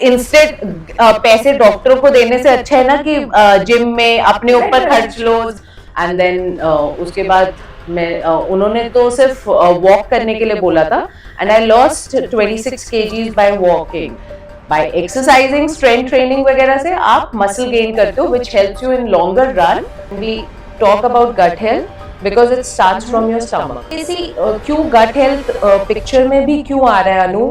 Instead पैसे डॉक्टरों को देने से अच्छा है ना कि जिम में अपने ऊपर खर्च लो एंड देन उसके बाद उन्होंने तो सिर्फ वॉक करने के लिए बोला था and I lost 26 kgs by walking by exercising strength training वगैरह से आप मसल गेन करते हो which helps you in longer run we talk about gut health because it starts from your stomach क्यों गट हेल्थ पिक्चर में भी क्यों आ रहा है अनु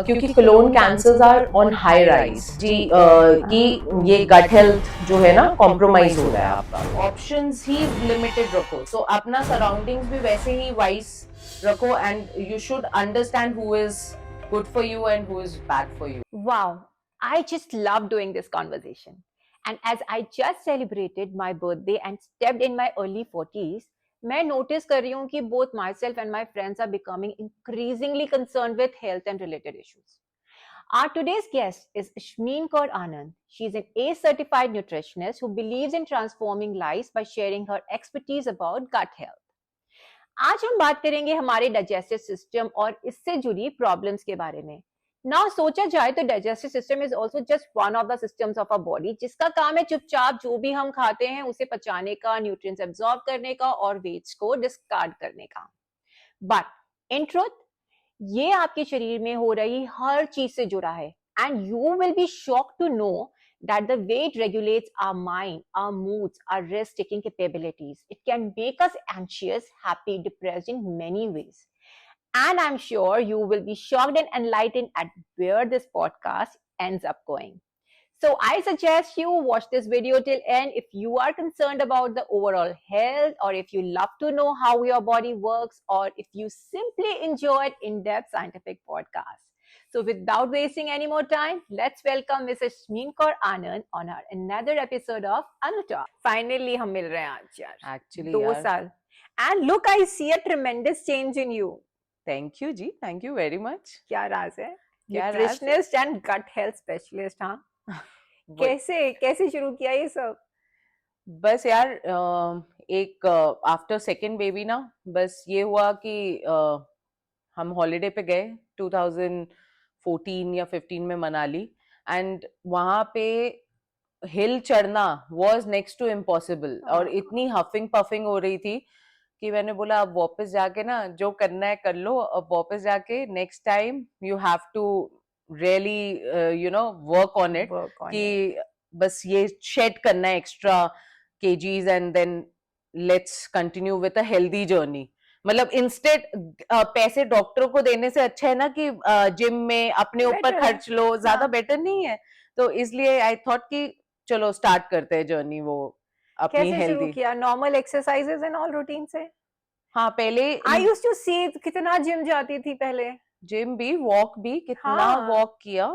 क्योंकि colon cancers are on high rise जी कि ये गट हेल्थ जो है ना कॉम्प्रोमाइज हो रहा है आपका ऑप्शंस ही लिमिटेड रखो सो अपना सराउंडिंग्स भी वैसे ही वाइज रखो and you should understand who is good for you and who is bad for you. Wow, I just love doing this conversation. And as I just celebrated my birthday and stepped in my early 40s, मैं notice कर रही हूँ कि both myself and my friends are becoming increasingly concerned with health and related issues. Our today's guest is Ashmeen Kaur Anand. She is an ACE-certified nutritionist who believes in transforming lives by sharing her expertise about gut health. आज हम बात करेंगे हमारे digestive system और इससे जुड़ी problems के बारे में। नाउ सोचा जाए तो digestive system is also just one of the systems of a body जिसका काम है चुपचाप जो भी हम खाते हैं उसे पचाने का, न्यूट्रिएंट्स एब्जॉर्ब करने का और वेस्ट को डिस्कार्ड करने का। बट इन ट्रुथ ये आपके शरीर में हो रही हर चीज से जुड़ा है and you will be shocked to know that the way it regulates our mind, our moods, our risk-taking capabilities. It can make us anxious, happy, depressed in many ways. And I'm sure you will be shocked and enlightened at where this podcast ends up going. So I suggest you watch this video till end if you are concerned about the overall health or if you love to know how your body works or if you simply enjoyed in-depth scientific podcasts. So without wasting any more time, let's welcome Mrs. Ashmeen Kaur Anand on our another episode of Anu Talk. Finally, हम मिल रहे हैं आज यार. Actually, 2 साल. And look, I see a tremendous change in you. Thank you ji, thank you very much. क्या राज है? क्या राज है? Nutritionist and gut health specialist, हाँ? कैसे शुरू किया ये सब? बस यार एक आफ्टर सेकेंड बेबी ना बस ये हुआ कि हम हॉलीडे पे गए 2014 या 15 में मनाली एंड वहां पे हिल चढ़ना वाज नेक्स्ट टू इम्पॉसिबल और इतनी हफिंग पफिंग हो रही थी कि मैंने बोला अब वापस जाके ना जो करना है कर लो अब वापस जाके next time you have to really you know work on it कि बस ये शेड करना है extra kgs and then let's continue with a healthy journey मतलब इंस्टेड पैसे डॉक्टरों को देने से अच्छा है ना कि जिम में अपने ऊपर खर्च लो ज्यादा बेटर नहीं है तो इसलिए आई थॉट कि चलो स्टार्ट करते हैं जर्नी वो अपनी कैसे शुरू किया normal exercises and all routine से हाँ पहले आई यूज्ड टू सी कितना जिम जाती थी पहले जिम भी वॉक भी कितना वॉक किया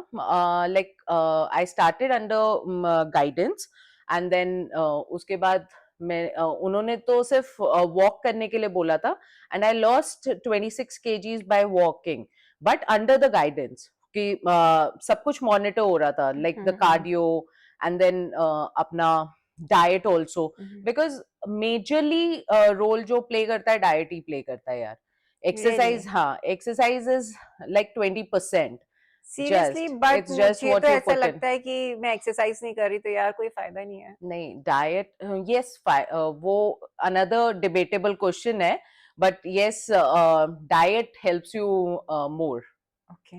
like I started under guidance and then उसके बाद मैं उन्होंने तो सिर्फ वॉक करने के लिए बोला था and I lost 26 kgs by walking but under the guidance कि सब कुछ मॉनिटर हो रहा था like the cardio and then अपना diet also because majorly role जो प्ले करता है डाइट ही प्ले करता है यार एक्सरसाइज हाँ exercise is like 20%. Seriously but मुझे तो ऐसा लगता है कि मैं एक्सरसाइज नहीं कर रही तो यार कोई फायदा नहीं है नहीं डाइट यस वो अनदर डिबेटेबल क्वेश्चन है but yes diet helps you more okay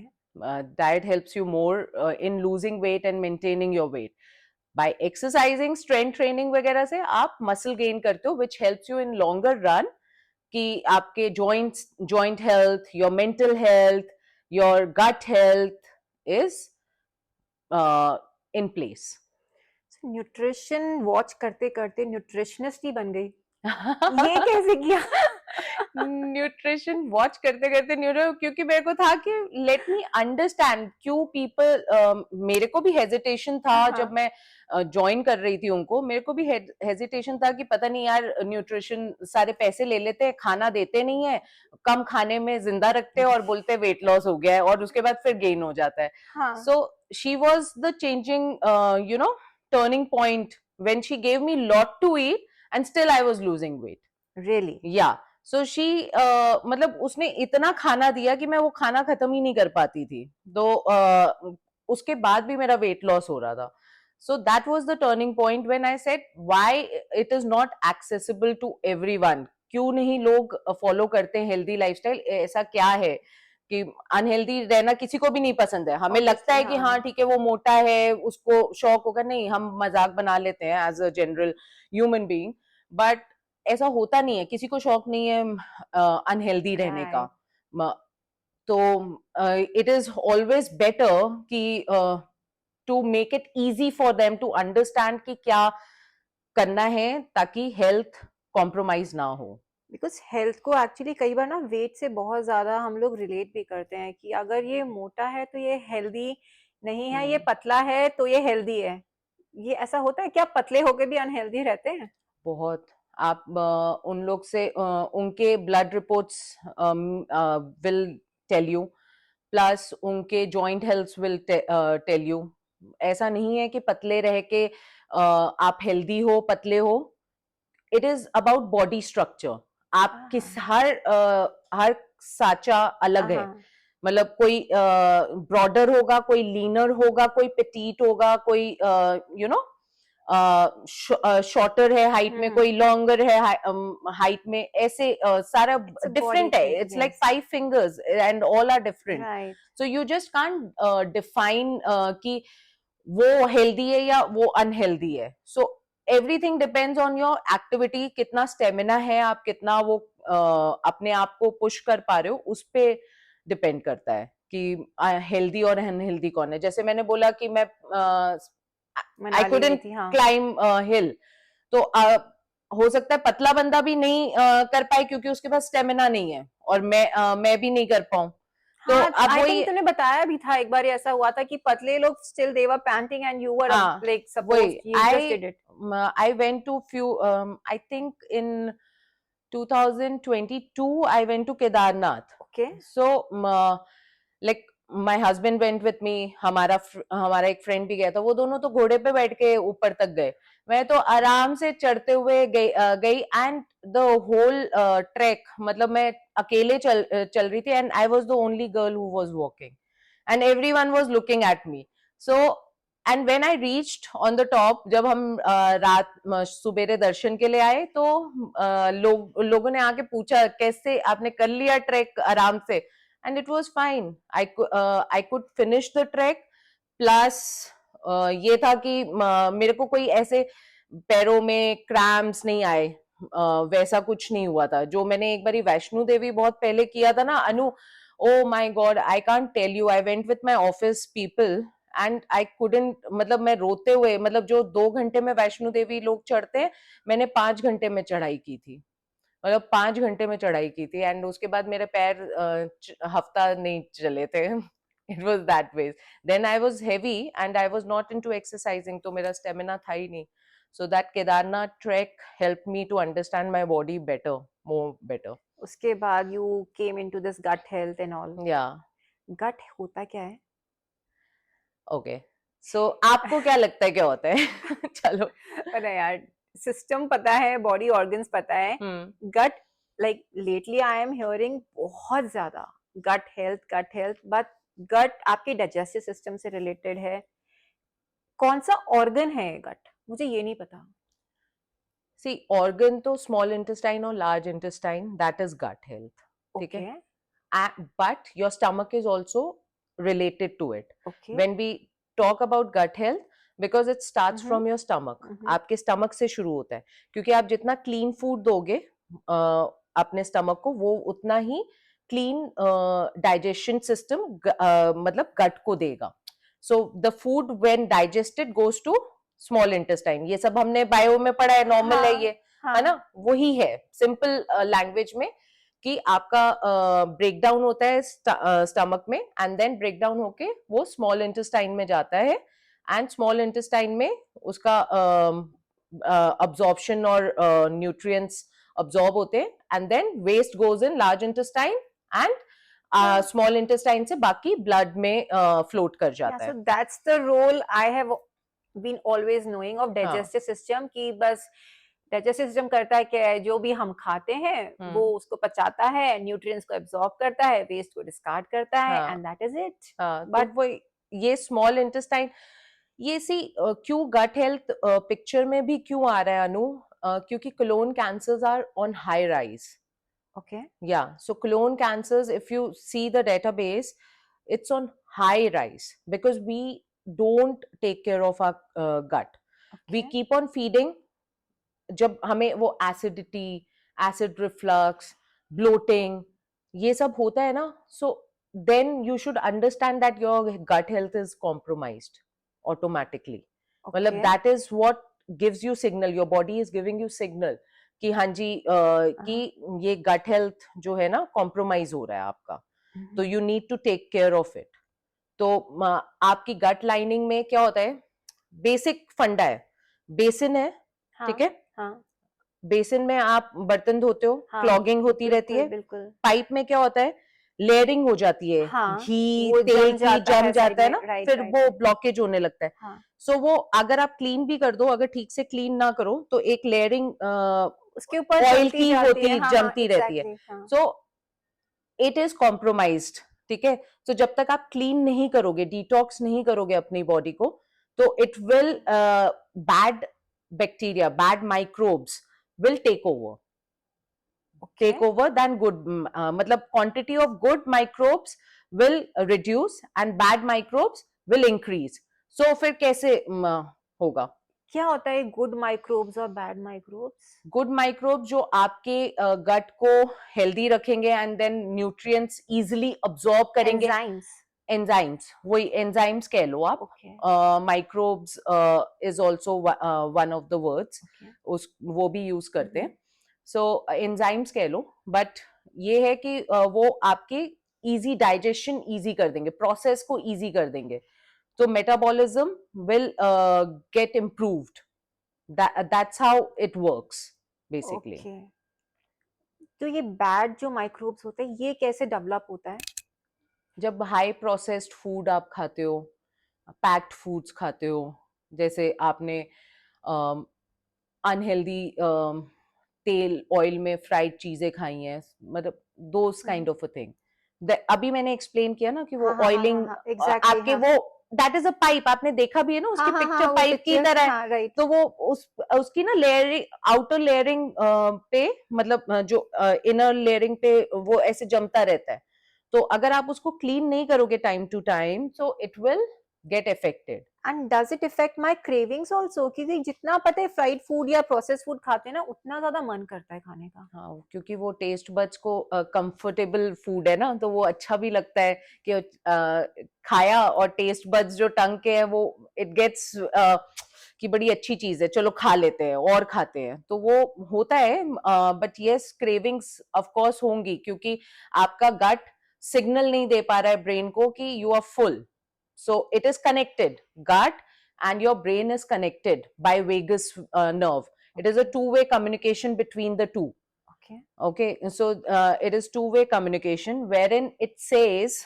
diet helps you more in losing weight and maintaining your weight by exercising strength training वगैरह से आप मसल गेन करते हो which helps you in longer run कि आपके joint health your mental health your gut health is in place. Nutrition watch करते करते nutritionist ही बन गई ये कैसे किया न्यूट्रिशन वॉच करते करते क्योंकि मेरे को था कि लेट मी अंडरस्टैंड क्यों पीपल मेरे को भी हेजिटेशन था जब मैं ज्वाइन कर रही थी उनको मेरे को भी हेजिटेशन था कि पता नहीं यार न्यूट्रिशन सारे पैसे ले लेते हैं खाना देते नहीं है कम खाने में जिंदा रखते हैं और बोलते वेट लॉस हो गया है और उसके बाद फिर गेन हो जाता है so she was the changing you know turning point when she gave me lot to eat and still I was losing weight really yeah so she मतलब उसने इतना खाना दिया कि मैं वो खाना खत्म ही नहीं कर पाती थी तो उसके बाद भी मेरा वेट लॉस हो रहा था. So that was the turning point when I said why it is not accessible to everyone. क्यों नहीं लोग फॉलो करते हैं हेल्दी लाइफस्टाइल? ऐसा क्या है कि अनहेल्दी रहना किसी को भी नहीं पसंद है. हमें लगता Obviously, है कि हाँ. हाँ ठीक है वो मोटा है, उसको शौक होगा. नहीं, हम मजाक बना लेते हैं as a general human being, but ऐसा होता नहीं है. किसी को शौक नहीं है अनहेल्दी रहने का. Right. तो इट इज ऑलवेज बेटर कि to make it easy for them to understand कि क्या करना है ताकि हेल्थ कॉम्प्रोमाइज ना हो. बिकॉज हेल्थ को एक्चुअली कई बार ना वेट से बहुत ज्यादा हम लोग रिलेट भी करते हैं कि अगर ये मोटा है तो ये हेल्दी नहीं है, ये पतला है तो ये हेल्दी है. ये ऐसा होता है क्या? पतले होके भी अनहेल्दी रहते हैं? बहुत. आप उन लोग से उनके blood reports will tell you, plus उनके joint health will tell you. ऐसा नहीं है कि पतले रह के आप हेल्दी हो, पतले हो. It is about body structure. आप किस हर साचा अलग है. हाँ. मतलब कोई ब्रॉडर होगा, कोई लीनर होगा, कोई पेटीट होगा, कोई यू नो शॉर्टर है हाइट में, कोई लॉन्गर है हाइट में. ऐसे सारा It's a body डिफरेंट है. thing, it's like yes. 5 fingers and all are different. Right. So you just can't define कि वो हेल्दी है या वो अनहेल्दी है. So everything depends on your activity. कितना स्टेमिना है, आप कितना वो अपने आप को पुश कर पा रहे हो, उस पे डिपेंड करता है कि हेल्दी और अनहेल्दी कौन है. जैसे मैंने बोला कि मैं आई मनाली गई कुडंट थी, हाँ. क्लाइम हिल, तो हो सकता है पतला बंदा भी नहीं कर पाए क्योंकि उसके पास स्टेमिना नहीं है, और मैं भी नहीं कर पाऊं. तो हाँ, अब आई वही. थिंक तूने बताया भी था एक बार, ऐसा हुआ था कि पतले लोग still they were painting and you were हाँ, लाइक वही. Supposed you just did it. I went to few, I think in 2022 I went to Kedarnath. Okay. So like my husband went with me. हमारा एक friend भी गया था. वो दोनों तो घोड़े पे बैठ के ऊपर तक गए. मैं तो आराम से चढ़ते हुए गई एंड द होल ट्रैक, मतलब मैं अकेले चल रही थी and I was the only girl who was walking and everyone was looking at me. So and when I reached on the top, जब हम रात सुबेरे दर्शन के लिए आए, तो लोगों ने आके पूछा कैसे आपने कर लिया ट्रैक आराम से. And it was fine. I could finish the track. Plus ये था कि मेरे को कोई ऐसे पैरों में क्रैम्प्स नहीं आए. वैसा कुछ नहीं हुआ था जो मैंने एक बारी वैष्णो देवी बहुत पहले किया था ना Anu. Oh my god, I can't tell you. I went with my office people and I couldn't, मतलब मैं रोते हुए, मतलब जो 2 घंटे में वैष्णो देवी लोग चढ़ते हैं, मैंने 5 घंटे में चढ़ाई की थी. मतलब 5 घंटे में चढ़ाई की थी एंड उसके बाद मेरे पैर हफ्ता नहीं चले थे. It was that way. Then I was heavy and I was not into exercising, तो मेरा स्टेमिना था ही नहीं. So that Kedarnath trek help me to understand my body better, more better. उसके बाद you came into this gut health and all. Yeah. Gut होता क्या है? ओके, सो आपको क्या लगता है क्या होता है? चलो. पता है यार, सिस्टम पता है, बॉडी ऑर्गन्स पता है. Gut, like lately I am hearing बहुत ज्यादा गट हेल्थ, बट गट आपके डाइजेस्टिव सिस्टम से रिलेटेड है. कौन सा ऑर्गन है गट, मुझे ये नहीं पता. सी, ऑर्गन तो स्मॉल इंटेस्टाइन और large intestine, that is gut health. ठीक है. But your stomach is also related to it. Okay. When we talk about gut health, because it starts from your stomach. आपके stomach से शुरू होता है, क्योंकि आप जितना clean food दोगे अपने stomach को, वो उतना ही clean digestion system मतलब gut को देगा. So the food when digested goes to small intestine. ये सब हमने बायो में पढ़ा है, normal है ये, है ना? वही है simple language में कि आपका ब्रेक डाउन होता है स्टमक में एंड देन ब्रेक डाउन होके वो स्मॉल इंटेस्टाइन में जाता है एंड स्मॉल इंटेस्टाइन में उसका अब्जॉर्प्शन और न्यूट्रिएंट्स अब्जॉर्ब होते हैं and then waste goes in large intestine and small intestine से बाकी ब्लड में फ्लोट कर जाता है. So that's the role I have been always knowing of digestive system, कि बस डाइजेस्टिव सिस्टम करता है क्या है, जो भी हम खाते हैं वो उसको पचाता है, न्यूट्रिएंट्स को एब्जॉर्ब करता है, वेस्ट को डिस्कार्ड करता है, and that is it. But वो ये स्मॉल इंटेस्टाइन, ये सी क्यों गट हेल्थ पिक्चर में भी क्यों आ रहा है अनु, क्योंकि colon cancers are on high rise. Okay. Yeah, so colon cancers, if you see the database, it's on high rise because we don't take care of our gut. We Okay. keep on feeding. जब हमें वो acidity, acid reflux, bloating ये सब होता है ना, so then you should understand that your gut health is compromised automatically. मतलब Okay. That is what gives you signal, your body is giving you signal कि हाँ जी कि ये गट हेल्थ जो है ना कॉम्प्रोमाइज हो रहा है आपका, तो you need to take care of it. तो आपकी गट लाइनिंग में क्या होता है, बेसिक फंडा है, बेसिन है, ठीक है, हाँ. बेसिन में आप बर्तन धोते हो, हाँ, क्लॉगिंग होती रहती है. बिल्कुल. पाइप में क्या होता है, लेयरिंग हो जाती है, हाँ, घी वो तेल जम की जाता जम है जाता साइड है में, ना, राइट फिर राइट. वो ब्लॉकेज होने लगता है. हाँ, सो वो अगर आप क्लीन भी कर दो, अगर ठीक से क्लीन ना करो तो एक लेयरिंग उसके ऊपर ऑयल जमती की जाती होती है. हाँ, जमती रहती है. exactly, हाँ. सो इट इज कॉम्प्रोमाइज्ड. ठीक है, तो जब तक आप क्लीन नहीं करोगे, डिटॉक्स नहीं करोगे अपनी बॉडी को, तो it will bad bacteria, bad microbes will take over. Take Okay. over than good, मतलब quantity of good microbes will reduce and bad microbes will increase. So फिर कैसे होगा? क्या होता है गुड माइक्रोब्स और बैड माइक्रोब्स? गुड माइक्रोब जो आपके गट को हेल्दी रखेंगे and then nutrients easily absorb करेंगे. एंजाइम्स. एंजाइम्स, वही एंजाइम्स कह लो आप. Okay. Microbes is also one of the words, उस वो भी यूज करते हैं. सो एंजाइम्स कह लो, बट ये है कि वो आपके इजी डाइजेशन इजी कर देंगे, प्रोसेस को इजी कर देंगे, तो metabolism will get improved. that's how it works basically. Okay. तो ये बैड जो माइक्रोब्स होते हैं ये कैसे डेवलप होता है? जब हाई प्रोसेस्ड फूड आप खाते हो, पैक्ड फूड्स खाते हो, जैसे आपने अनहेल्दी तेल ऑयल में फ्राइड चीजें खाई हैं, मतलब those kind of a thing. अभी मैंने एक्सप्लेन किया ना कि वो ऑयलिंग एग्जैक्टली. आपके वो दैट इज अ पाइप, आपने देखा भी है ना, उसकी पिक्चर पाइप की तरह है. हाँ, राइट. तो वो उसकी ना लेयरिंग, आउटर लेयरिंग पे, मतलब जो इनर लेयरिंग पे वो ऐसे जमता रहता है. तो अगर आप उसको क्लीन नहीं करोगे time to time, so it will get affected. And does it effect my cravings also? क्योंकि जितना पता है फ्राइड फूड या प्रोसेस्ड फूड खाते हैं ना, उतना ज्यादा मन करता है खाने का. हाँ, क्योंकि वो टेस्ट बड्स को कंफर्टेबल फूड है ना, तो वो अच्छा भी लगता है कि खाया, और टेस्ट बड्स जो टंग के है वो इट गेट्स कि बड़ी अच्छी चीज है, चलो खा लेते हैं और खाते हैं, तो वो होता है. But yes, cravings of course होंगी, क्योंकि आपका गट सिग्नल नहीं दे पा रहा है ब्रेन को कि you are full. So it is connected, gut and your brain is connected by vagus nerve. It is a two-way communication between the two. Okay, so it is two-way communication wherein it says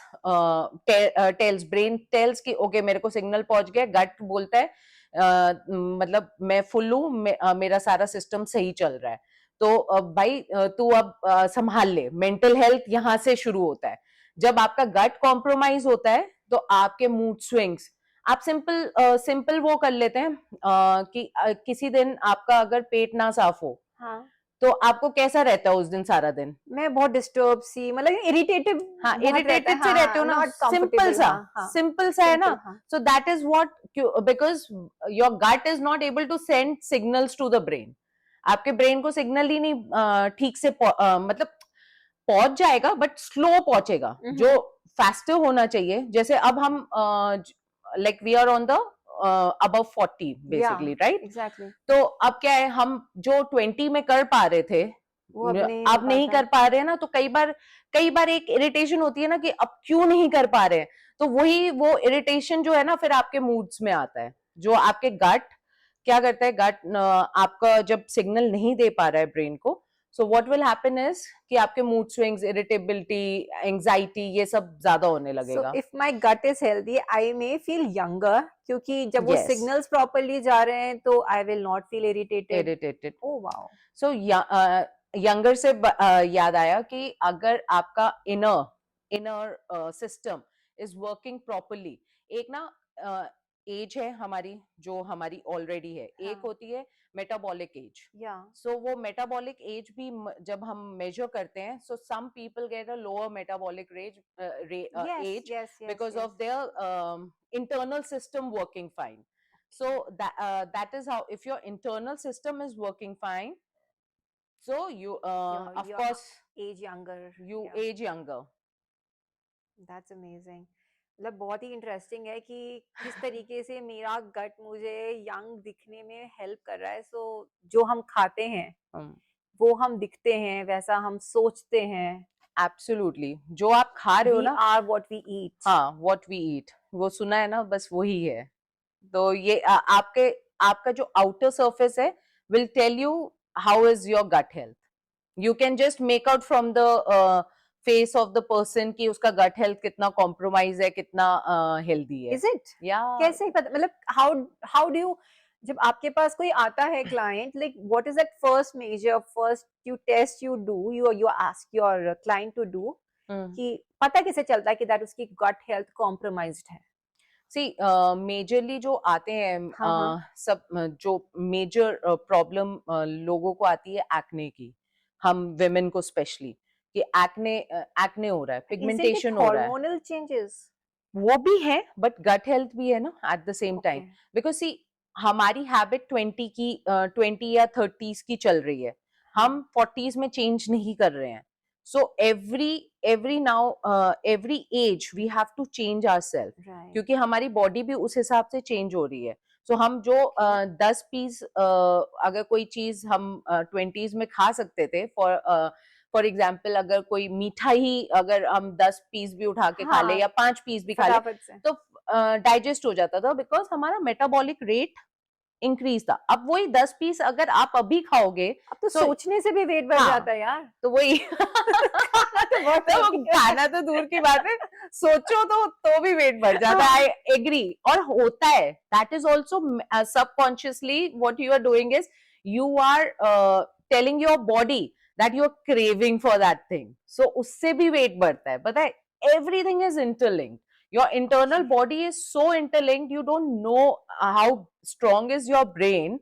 tells, brain tells कि okay मेरे को signal पहुंच गया, गट बोलता है मतलब मैं full हूँ, मेरा सारा सिस्टम सही चल रहा है, तो भाई तू अब संभाल ले. मेंटल हेल्थ यहाँ से शुरू होता है. जब आपका गट कॉम्प्रोमाइज होता है तो आपके मूड स्विंग्स, आप सिंपल वो कर लेते हैं कि किसी दिन आपका अगर पेट ना साफ हो, हाँ, तो आपको कैसा रहता है उस दिन सारा दिन? मैं बहुत डिस्टर्ब सी, मतलब इरिटेटेड. हाँ, इरिटेटेड से रहते हो ना, सिंपल सा है ना. So that is what, because your gut is not able to send signals to the brain. आपके ब्रेन को सिग्नल ही नहीं ठीक से मतलब पहुंच जाएगा, बट स्लो पहुंचेगा, जो फास्टर होना चाहिए. जैसे अब हम like we are on the above 40 basically, right? Exactly. तो अब क्या है, हम जो 20 में कर पा रहे थे वो अब नहीं कर पा रहे हैं ना, तो कई बार एक इरिटेशन होती है ना कि अब क्यों नहीं कर पा रहे हैं. तो वही वो इरिटेशन जो है ना, फिर आपके मूड्स में आता है, जो आपके गट क्या करता है, गट आपका जब सिग्नल नहीं दे पा रहा है ब्रेन को, so what will happen is कि आपके mood swings, irritability, anxiety ये सब ज्यादा होने लगेगा. So if my gut is healthy, I may feel younger, क्योंकि जब वो signals properly जा रहे हैं तो I will not feel irritated. Oh wow. So younger से याद आया कि अगर आपका inner system is working properly, एक ना एज है हमारी जो हमारी ऑलरेडी है, एक हाँ, होती है मेटाबॉलिक एज। या सो वो मेटाबॉलिक एज भी जब हम मेजर करते हैं, so some people get a lower metabolic yes age yes yes because yes of their internal system working fine. So that is how, if your internal system is working fine, so you of your course age younger, you या age younger. That's amazing. मतलब बहुत ही interesting है कि किस तरीके से मेरा गट मुझे यंग दिखने में हेल्प कर रहा है। सो जो हम खाते हैं um, वो हम दिखते हैं, वैसा हम सोचते हैं। Absolutely, जो आप खा रहे हो वी ना, आर व्हाट वी ईट। हाँ, व्हाट वी ईट, वो सुना है ना, बस वही है। तो ये आपके आपका जो आउटर सरफेस है will tell you how is your gut health. You can just make out from the face of the person कि उसका गट हेल्थ कितना कॉम्प्रोमाइज है, कितना हेल्दी है। Is it? या कैसे पता, मतलब हाउ हाउ डू यू, जब आपके पास कोई आता है client, like what is that first measure, first you test you do, you ask your client to do, कि पता कैसे चलता है कि दैट उसकी गट हेल्थ कॉम्प्रोमाइज्ड है? सी मेजरली जो आते हैं हाँ हाँ, सब जो मेजर प्रॉब्लम लोगों को आती है एक्ने की, हम विमेन को स्पेशली, कि एक्ने एक्ने हो रहा है, इजंट इट पिगमेंटेशन हो रहा है। Hormonal changes? वो भी है बट गट हेल्थ भी है ना at the same time. Okay, because see हमारी हैबिट 20 की 20 या 30s की चल रही है, हाँ, हम 40s में चेंज नहीं कर रहे हैं। So every now every age we have to change ourself, right, क्योंकि हमारी बॉडी भी उस हिसाब से चेंज हो रही है। सो हम जो 10 पीस अगर कोई चीज हम 20s में खा सकते थे, फॉर एग्जाम्पल अगर कोई मीठा ही अगर हम 10 पीस भी उठा के खा ले हाँ, या 5 पीस भी खा ले, फटाफट से। तो डाइजेस्ट हो जाता था, बिकॉज हमारा मेटाबॉलिक रेट इंक्रीज था। अब वही 10 पीस अगर आप अभी खाओगे, अब तो तो सोचने से भी वेट बढ़ हाँ, जाता है यार। तो वही खाना तो बहुत तो हेल्दी है। खाना तो दूर की बात है, सोचो तो भी वेट बढ़ जाता है। आई एग्री, और होता है। That is also subconsciously what you are doing is you are telling your body that you are craving for that thing, so उससे भी वेट बढ़ता है। पता है, everything is interlinked. Your internal Okay. Body is so interlinked, you don't know how strong is your brain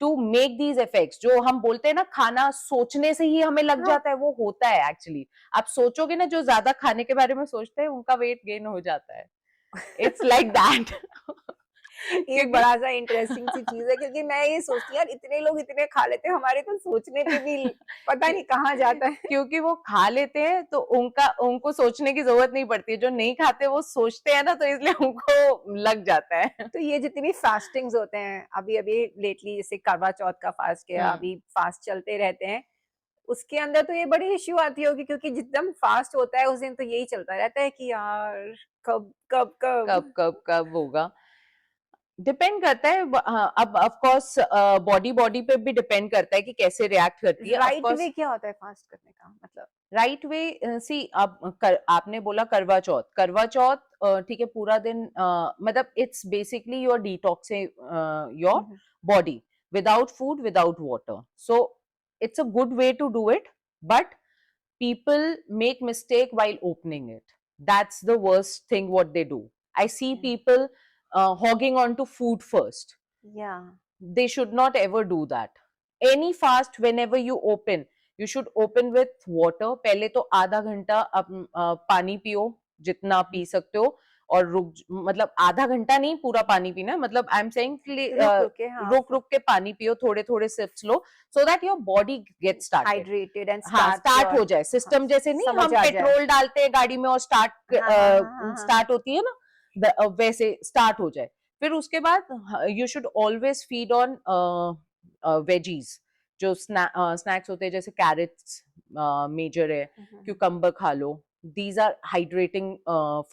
to make these effects. जो हम बोलते हैं ना, खाना सोचने से ही हमें लग हाँ, जाता है, वो होता है एक्चुअली। आप सोचोगे ना, जो ज्यादा खाने के बारे में सोचते हैं उनका वेट गेन हो जाता है। It's like that. ये क्योंकि बड़ा सा इंटरेस्टिंग सी चीज है, क्योंकि मैं ये सोचती हूँ यार इतने लोग इतने खा लेते हैं, हमारे तो सोचने पे भी पता नहीं कहाँ जाता है। क्योंकि वो खा लेते हैं तो उनको सोचने की जरूरत नहीं पड़ती है। जो नहीं खाते वो सोचते हैं ना, तो इसलिए उनको लग जाता है। तो ये जितने भी फास्टिंग्स होते हैं, अभी अभी लेटली जैसे करवा चौथ का फास्ट किया, हम्म अभी फास्ट चलते रहते हैं, उसके अंदर तो ये बड़ी इश्यू आती होगी, क्योंकि जितना फास्ट होता है उस दिन तो यही चलता रहता है कि यार कब कब कब। कब कब कब होगा, डिपेंड करता है। हाँ, अब ऑफ कोर्स बॉडी बॉडी पे भी डिपेंड करता है कि कैसे रिएक्ट करती है। ऑफ राइट वे कोर्स क्या होता है फास्ट करने का मतलब? राइट वे, सी अब आपने बोला करवा चौथ, करवा चौथ ठीक है, पूरा दिन मतलब it's basically your detoxing your hmm, body without food, without water. So it's a good way to do it, but people make mistake while opening it. That's the worst thing what they do. I see okay. people hogging on to food first. Yeah. They should not ever do that. Any fast, whenever you open, you should open with water. पहले तो आधा घंटा पानी पियो, जितना P सकते हो, और मतलब आधा घंटा नहीं पूरा पानी पीना, मतलब आई एम सेइंग रुक रुक के, हाँ, रुक रुक के पानी पियो, थोड़े थोड़े सिप्स लो, so that your body get started. Hydrated and हाँ, स्टार्ट स्टार्ट योर, हो जाए हाँ, सिस्टम। जैसे नहीं समझ हम आ जाए। पेट्रोल डालते हैं गाड़ी में और स्टार्ट हाँ हाँ हाँ हाँ हाँ। स्टार्ट होती है ना, वैसे स्टार्ट हो जाए। फिर उसके बाद you should always feed on veggies, जो स्नैक्स होते हैं, जैसे कैरेट्स मेजर है, क्यूकम्बर खा लो। These are hydrating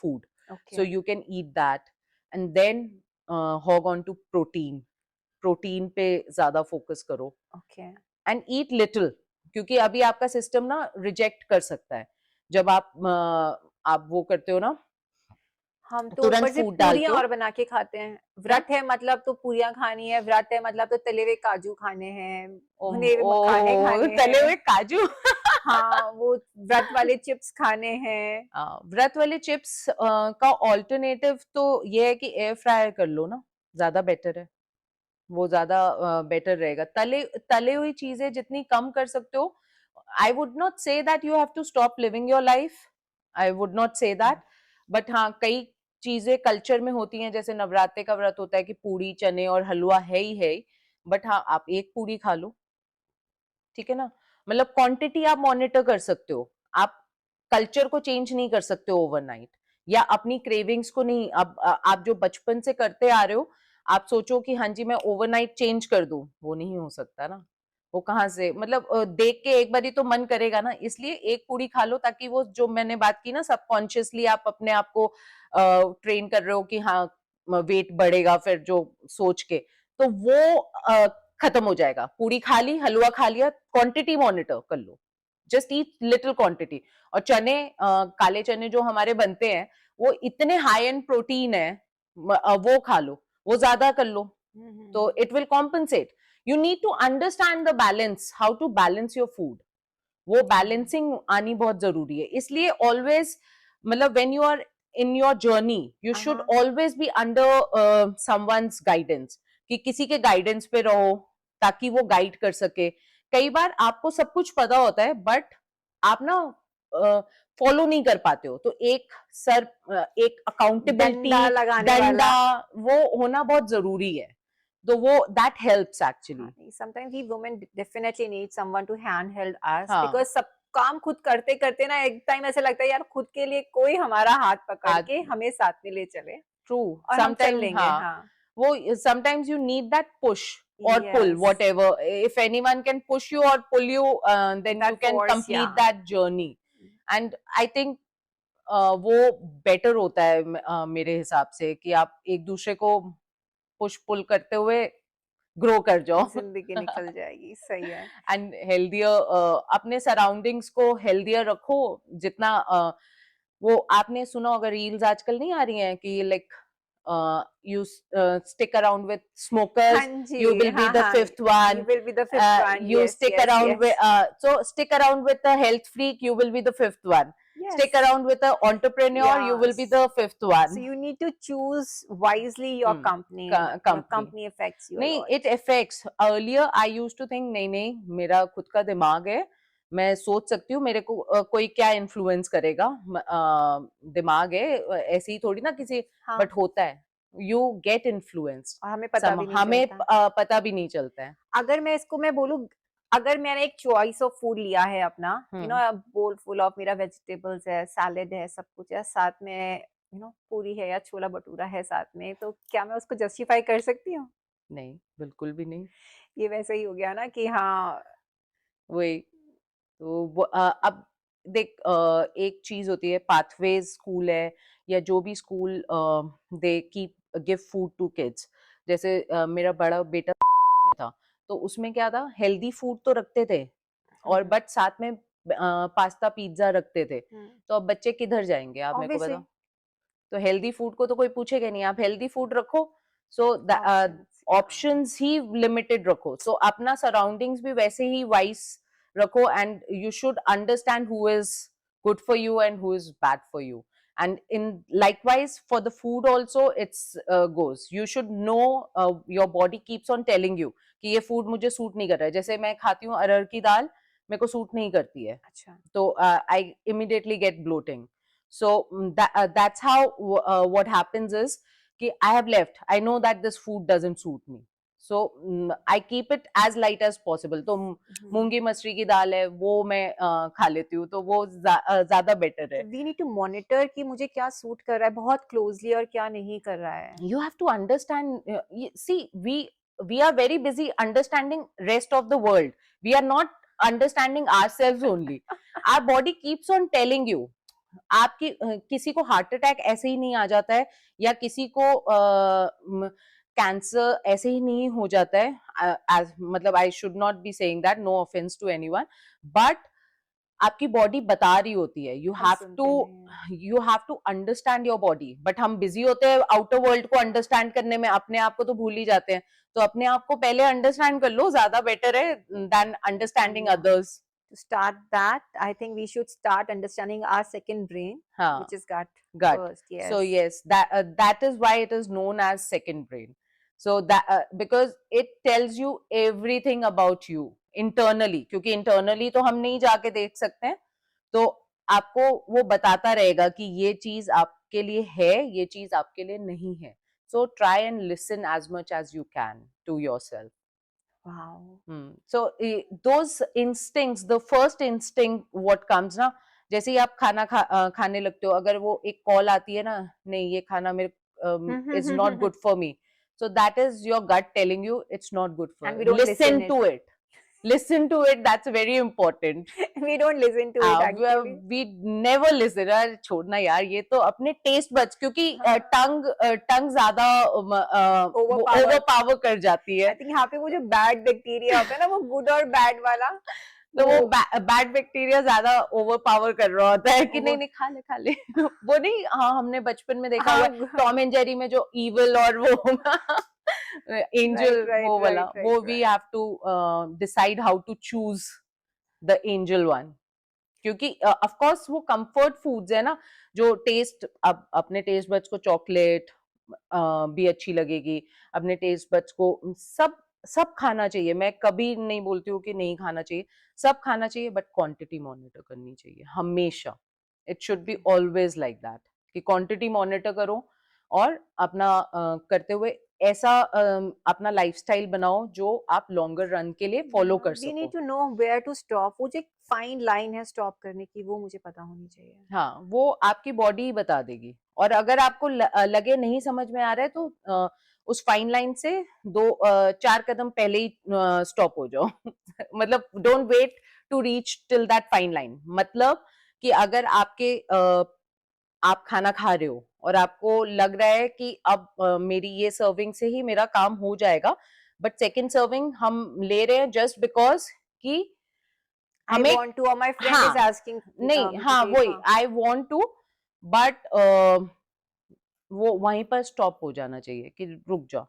food, so okay you can eat that, and then hog on to protein। Protein पे ज्यादा फोकस करो, ओके। एंड ईट लिटिल, क्योंकि अभी आपका सिस्टम ना रिजेक्ट कर सकता है। जब आप वो करते हो ना, हम तो तुरंत ऊपर से फूड डालते पूरियां हो। और बना के खाते हैं। क्या? व्रत है मतलब तो पूरियां खानी है, व्रत है मतलब तो तले हुए काजू खाने हैं, भुने हुए ओ मखाने खाने तले हैं। हुए काजू। हाँ वो व्रत वाले चिप्स खाने हैं। व्रत वाले चिप्स का ऑल्टरनेटिव तो ये है कि एयर फ्रायर कर लो ना, ज्यादा बेटर है, वो ज्यादा बेटर रहेगा। तले तले हुई चीजें जितनी कम कर सकते हो, I would not say that you have to stop living your life, I would not say that, but हाँ कई चीजें कल्चर में होती हैं, जैसे नवरात्रे का व्रत होता है कि पूड़ी चने और हलवा है ही है, बट हाँ आप एक पूड़ी खा लो, ठीक है ना, मतलब क्वांटिटी आप मॉनिटर कर सकते हो, आप कल्चर को चेंज नहीं कर सकते ओवरनाइट, या अपनी क्रेविंग्स को नहीं, आप जो बचपन से करते आ रहे हो, आप सोचो कि हाँ जी मैं ओवरनाइट चेंज कर दूं, वो नहीं हो सकता ना, वो कहाँ से, मतलब देख के एक बारी तो मन करेगा ना, इसलिए एक पूरी खा लो, ताकि वो जो मैंने बात की ना, सबकॉन्शियसली आप अपने आप को ट्रेन कर रहे हो कि हाँ वेट बढ़ेगा, फिर जो सोच के, तो वो खत्म हो जाएगा। पूरी खा ली, हलवा खा लिया, क्वांटिटी मॉनिटर कर लो, जस्ट ईट लिटिल क्वांटिटी। और चने, काले चने जो हमारे बनते हैं, वो इतने हाई एंड प्रोटीन है, वो खा लो, वो ज्यादा कर लो, तो it will compensate. You need to understand the balance, how to balance your food, वो बैलेंसिंग आनी बहुत जरूरी है। इसलिए ऑलवेज, मतलब when you are in your journey, you should always be under someone's guidance, कि किसी के गाइडेंस पे रहो, ताकि वो गाइड कर सके। कई बार आपको सब कुछ पता होता है, बट आप ना फॉलो नहीं कर पाते हो, तो एक सर, एक अकाउंटेबिलिटी, डंडा लगाने वाला। डंडा, वो होना बहुत जरूरी है, तो वो that helps actually. Sometimes we women definitely need someone to handhold us हाँ, because सब काम खुद करते करते ना एक टाइम ऐसे लगता है यार खुद के लिए कोई हमारा हाथ पकड़ के हमें साथ में ले चले ट्रू, और हम चल समटाइम, लेंगे। हाँ, हाँ वो sometimes you need that push or pull, yes whatever, if anyone can push you or pull you, then you that can force complete yeah that journey, and I think वो better होता है मेरे हिसाब से, कि आप एक दूसरे को पुश पुल करते हुए ग्रो कर जाओ। जिंदगी निकल जाएगी सही है। एंड हेल्दियर, अपने सराउंडिंग्स को हेल्दियर रखो, जितना वो आपने सुना होगा, रील्स आजकल नहीं आ रही हैं कि like you stick around with हाँ smokers, जी you will be हाँ the हाँ fifth you one, will be the fifth one you yes stick yes around yes with stick around with a health freak, you will be the fifth one, yes stick around with an entrepreneur, you will yes be the fifth one. so you need to choose wisely your Hmm. company your Company, company affects you a नहीं, lot it affects, earlier I use to think नहीं नहीं मेरा खुद का दिमाग है, मैं सोच सकती हूँ, मेरे को कोई क्या इन्फ्लुएंस करेगा, दिमाग है, ऐसे ही थोड़ी ना किसी, हाँ बट होता है, यू गेट इन्फ्लुएंस्ड, और हमें पता भी नहीं हमें चलता। पता भी नहीं चलता है। अगर मैं इसको मैं बोलूँ अगर मैंने एक चॉइस ऑफ फूड लिया है अपना यू नो बोल फुल ऑफ मेरा वेजिटेबल्स है सैलेड है सब कुछ है साथ में यू नो पूरी है या छोला भटूरा है साथ में तो क्या मैं उसको जस्टिफाई कर सकती हूँ? नहीं, बिल्कुल भी नहीं। ये वैसे ही हो गया ना कि हाँ वही, तो वो अब देख, एक चीज होती है, पाथवेज स्कूल है, या जो भी school, they keep give food to kids, जैसे मेरा बड़ा बेटा में था, तो उसमें क्या था, हेल्दी फूड तो रखते थे, और बट साथ में पास्ता पिज्जा रखते थे, तो अब बच्चे किधर जाएंगे, आप मेरे को ऑब्वियसली बताओ, तो हेल्दी फूड को तो कोई पूछेगा नहीं, आप हेल्दी फूड रखो, सो ऑप्शंस ऑप्शंस ही लिमिटेड रखो, सो अपना सराउंडिंग्स भी वैसे ही वाइस रखो, and you should understand who is good for you and who is bad for you, and in likewise for the food also it's goes, you should know, your body keeps on telling you कि ये food मुझे suit नहीं कर रहा है, जैसे मैं खाती हूँ अरहर की दाल, मेरे को सूट नहीं करती है, अच्छा तो आई immediately get bloating, so that's how what happens is कि I have left, I know that this food doesn't suit me, so I keep it as light as possible, तो मूंगी मसरी की दाल है वो मैं खा लेती हूँ, तो वो ज्यादा बेटर है। वी नीड टू मॉनिटर कि मुझे क्या सूट कर रहा है बहुत क्लोजली और क्या नहीं कर रहा है। You have to understand, see, we are very busy understanding rest of the world, we are not understanding ourselves only, our body keeps on telling you, आपकी किसी को हार्ट अटैक ऐसे ही नहीं आ जाता है, या किसी को कैंसर ऐसे ही नहीं हो जाता है, मतलब I should not be saying that, no offence to anyone, but आपकी बॉडी बता रही होती है, you have to understand your body, but हम बिजी होते हैं आउटर वर्ल्ड को अंडरस्टैंड करने में, अपने आप को तो भूल ही जाते हैं, तो अपने आप को पहले अंडरस्टैंड कर लो, ज्यादा बेटर है than understanding others. To start that, I think we should start understanding our second brain, हाँ, which is gut gut. first. So Yes. yes, that is why it is known as second brain. So that because it tells you everything about you internally, क्योंकि internally तो हम नहीं जाके देख सकते हैं, तो आपको वो बताता रहेगा कि ये चीज आपके लिए है, ये चीज आपके लिए नहीं है. So try and listen as much as you can to yourself. Wow. So those instincts, the first instinct what comes ना, जैसे ही आप खाने लगते हो, अगर वो एक कॉल आती है ना, नहीं ये खाना मेरे is not good for me, so that is your gut telling you it's not good for And you. we don't listen Listen to it. Listen to it. That's very important. We don't listen to it actually. We never listen. यार छोड़ना यार, ये तो अपने taste buds, क्योंकि हाँ. टंग ज्यादा वो Overpower. ओवरपावर कर जाती है. I think यहाँ पे वो जो बैड बैक्टीरिया होता है ना, वो गुड और बैड वाला, तो वो वो बैड बैक्टीरिया ज्यादा ओवरपावर कर रहा होता है कि वो नहीं नहीं खा ले वो नहीं, हाँ हमने बचपन में देखा हुआ है हाँ, टॉम एंड जेरी में जो इविल और वो एंजल, right, वो वाला, right, right, वो we right. Have to decide how to choose the angel one, क्योंकि ऑफ कोर्स वो कंफर्ट फूड्स है ना, जो टेस्ट, अब अपने टेस्ट बड्स को चॉकलेट भी अच्छी लगेगी, अपने टेस्ट बड्स को सब सब खाना चाहिए. मैं कभी नहीं बोलती हूँ कि नहीं खाना चाहिए, सब खाना चाहिए, बट क्वांटिटी मॉनिटर करनी चाहिए हमेशा. It should be always like that, कि क्वांटिटी मॉनिटर करो और अपना करते हुए ऐसा अपना लाइफस्टाइल बनाओ जो आप लॉन्गर रन के लिए फॉलो कर We need सको. to know where to stop. वो जो एक फाइन लाइन है स्टॉप करने की, वो मुझे पता होनी चाहिए. हाँ, वो आपकी बॉडी ही बता देगी. और अगर आपको लगे नहीं समझ में आ रहा है, तो उस फाइन लाइन से 4 कदम पहले ही स्टॉप हो जाओ. मतलब don't wait to reach till that fine line. मतलब कि अगर आप खाना खा रहे हो और आपको लग रहा है कि अब मेरी ये सर्विंग से ही मेरा काम हो जाएगा, बट सेकेंड सर्विंग हम ले रहे हैं जस्ट बिकॉज कि I हमें, want to, or my friend is हाँ asking नहीं, me to हाँ take. वही हाँ. आई वॉन्ट टू, बट वो वहीं पर स्टॉप हो जाना चाहिए कि रुक जाओ,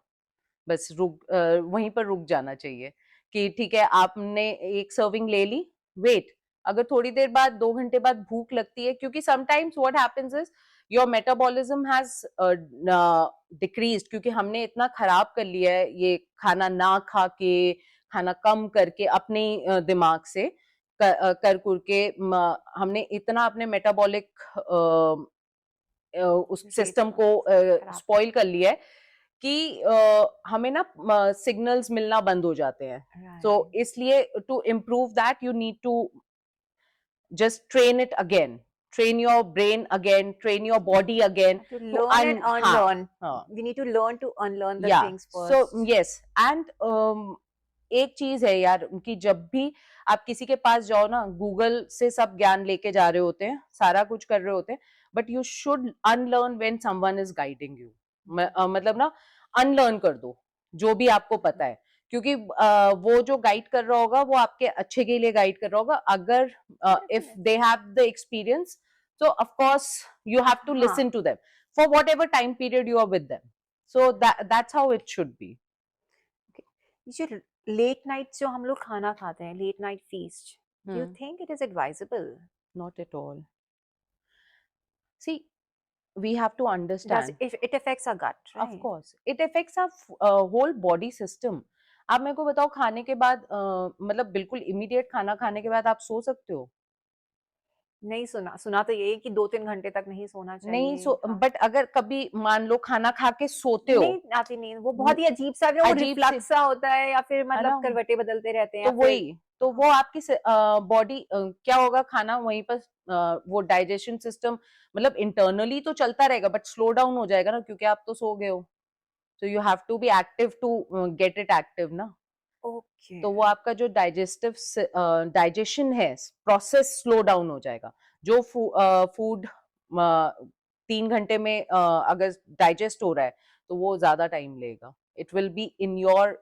बस वहीं पर रुक जाना चाहिए कि ठीक है आपने एक सर्विंग ले ली, वेट, अगर थोड़ी देर बाद 2 घंटे बाद भूख लगती है, क्योंकि sometimes what happens is your metabolism has decreased, क्योंकि हमने इतना खराब कर लिया है ये खाना ना खा के, खाना कम करके अपने दिमाग से कर के हमने इतना अपने मेटाबॉलिक उस Rates सिस्टम को को खराब. स्पॉइल कर लिया है कि हमें ना सिग्नल्स मिलना बंद हो जाते हैं. तो Right. इसलिए to improve that you need to just train it again, train your brain again, train your body again To to learn and हाँ unlearn. हाँ We need to learn to unlearn the या things so first. Yes and एक चीज है यार कि जब भी आप किसी के पास जाओ ना, गूगल से सब ज्ञान लेके जा रहे होते हैं, सारा कुछ कर रहे होते हैं, but you should unlearn when someone is guiding you. मतलब ना अनलर्न कर दो जो भी आपको पता है, क्योंकि वो जो गाइड कर रहा होगा वो आपके अच्छे के लिए गाइड कर रहा होगा. अगर if they have the experience, so of course you have to हाँ. listen to them for whatever time period you are with them. So that's how it should be. ये जो लेट नाइट जो हम लोग खाना खाते हैं, late night feast, do you Hmm. think it is advisable? Not at all. See, we have to Does understand. it affects our gut, Of right? course, it affects our whole body system. आप मेरे को बताओ, खाने के बाद मतलब बिल्कुल immediate खाना खाने के बाद आप सो सकते हो? नहीं सुना, सुना तो यही कि 2-3 घंटे तक नहीं सोना नहीं चाहिए. हाँ. बट अगर कभी मान लो खाना खा के सोते हो, नहीं आती नींद, वो बहुत ही अजीब सा, वो अजीब सी, रिफ्लक्स सा होता है, या फिर है मतलब ना, करवटें बदलते रहते हैं, तो या फिर वही, तो वो आपकी बॉडी क्या होगा, खाना वहीं पर वो डाइजेशन सिस्टम मतलब इंटरनली तो चलता रहेगा, बट स्लो डाउन हो जाएगा ना, क्योंकि आप तो सो गए हो. So you have to be active to get it active okay. ओके. तो वो आपका जो डाइजेशन है, प्रोसेस स्लो डाउन हो जाएगा. जो फूड 3 घंटे में अगर डाइजेस्ट हो रहा है, तो वो ज्यादा टाइम लेगा. It will be in your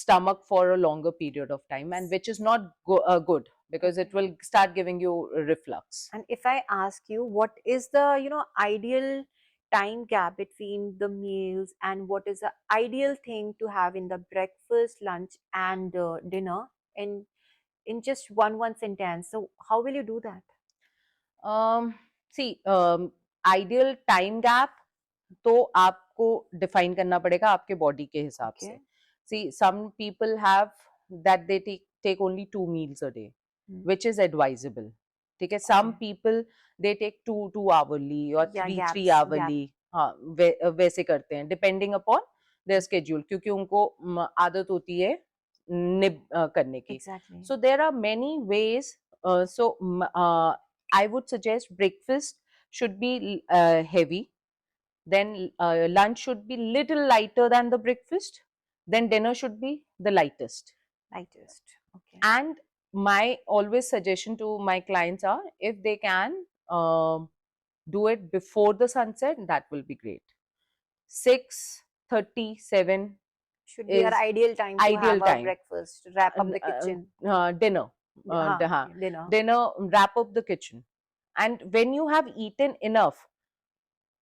stomach for a longer period of time, and which is not good, because it will start giving you reflux. And if I ask you, what is the, ideal time gap between the meals, and what is the ideal thing to have in the breakfast, lunch, and dinner, and in just one sentence. So how will you do that? See, ideal time gap तो आपको define करना पड़ेगा आपके body के हिसाब से. Okay. See, some people have that they take only 2 meals a day, which is advisable. ठीक है. Some Okay. people they take 2 hourly or Yeah, 3 gaps, hourly. हाँ, वैसे करते हैं depending upon their schedule, क्योंकि उनको आदत होती है निब करने की. Exactly. So there are many ways. I would suggest breakfast should be heavy. Then lunch should be little lighter than the breakfast. Then dinner should be the lightest. Okay. And my always suggestion to my clients are, if they can do it before the sunset, that will be great. 6:37 Should be our is ideal time to ideal have our time. breakfast, wrap up the kitchen. Dinner. Dinner. Dinner, wrap up the kitchen. And when you have eaten enough,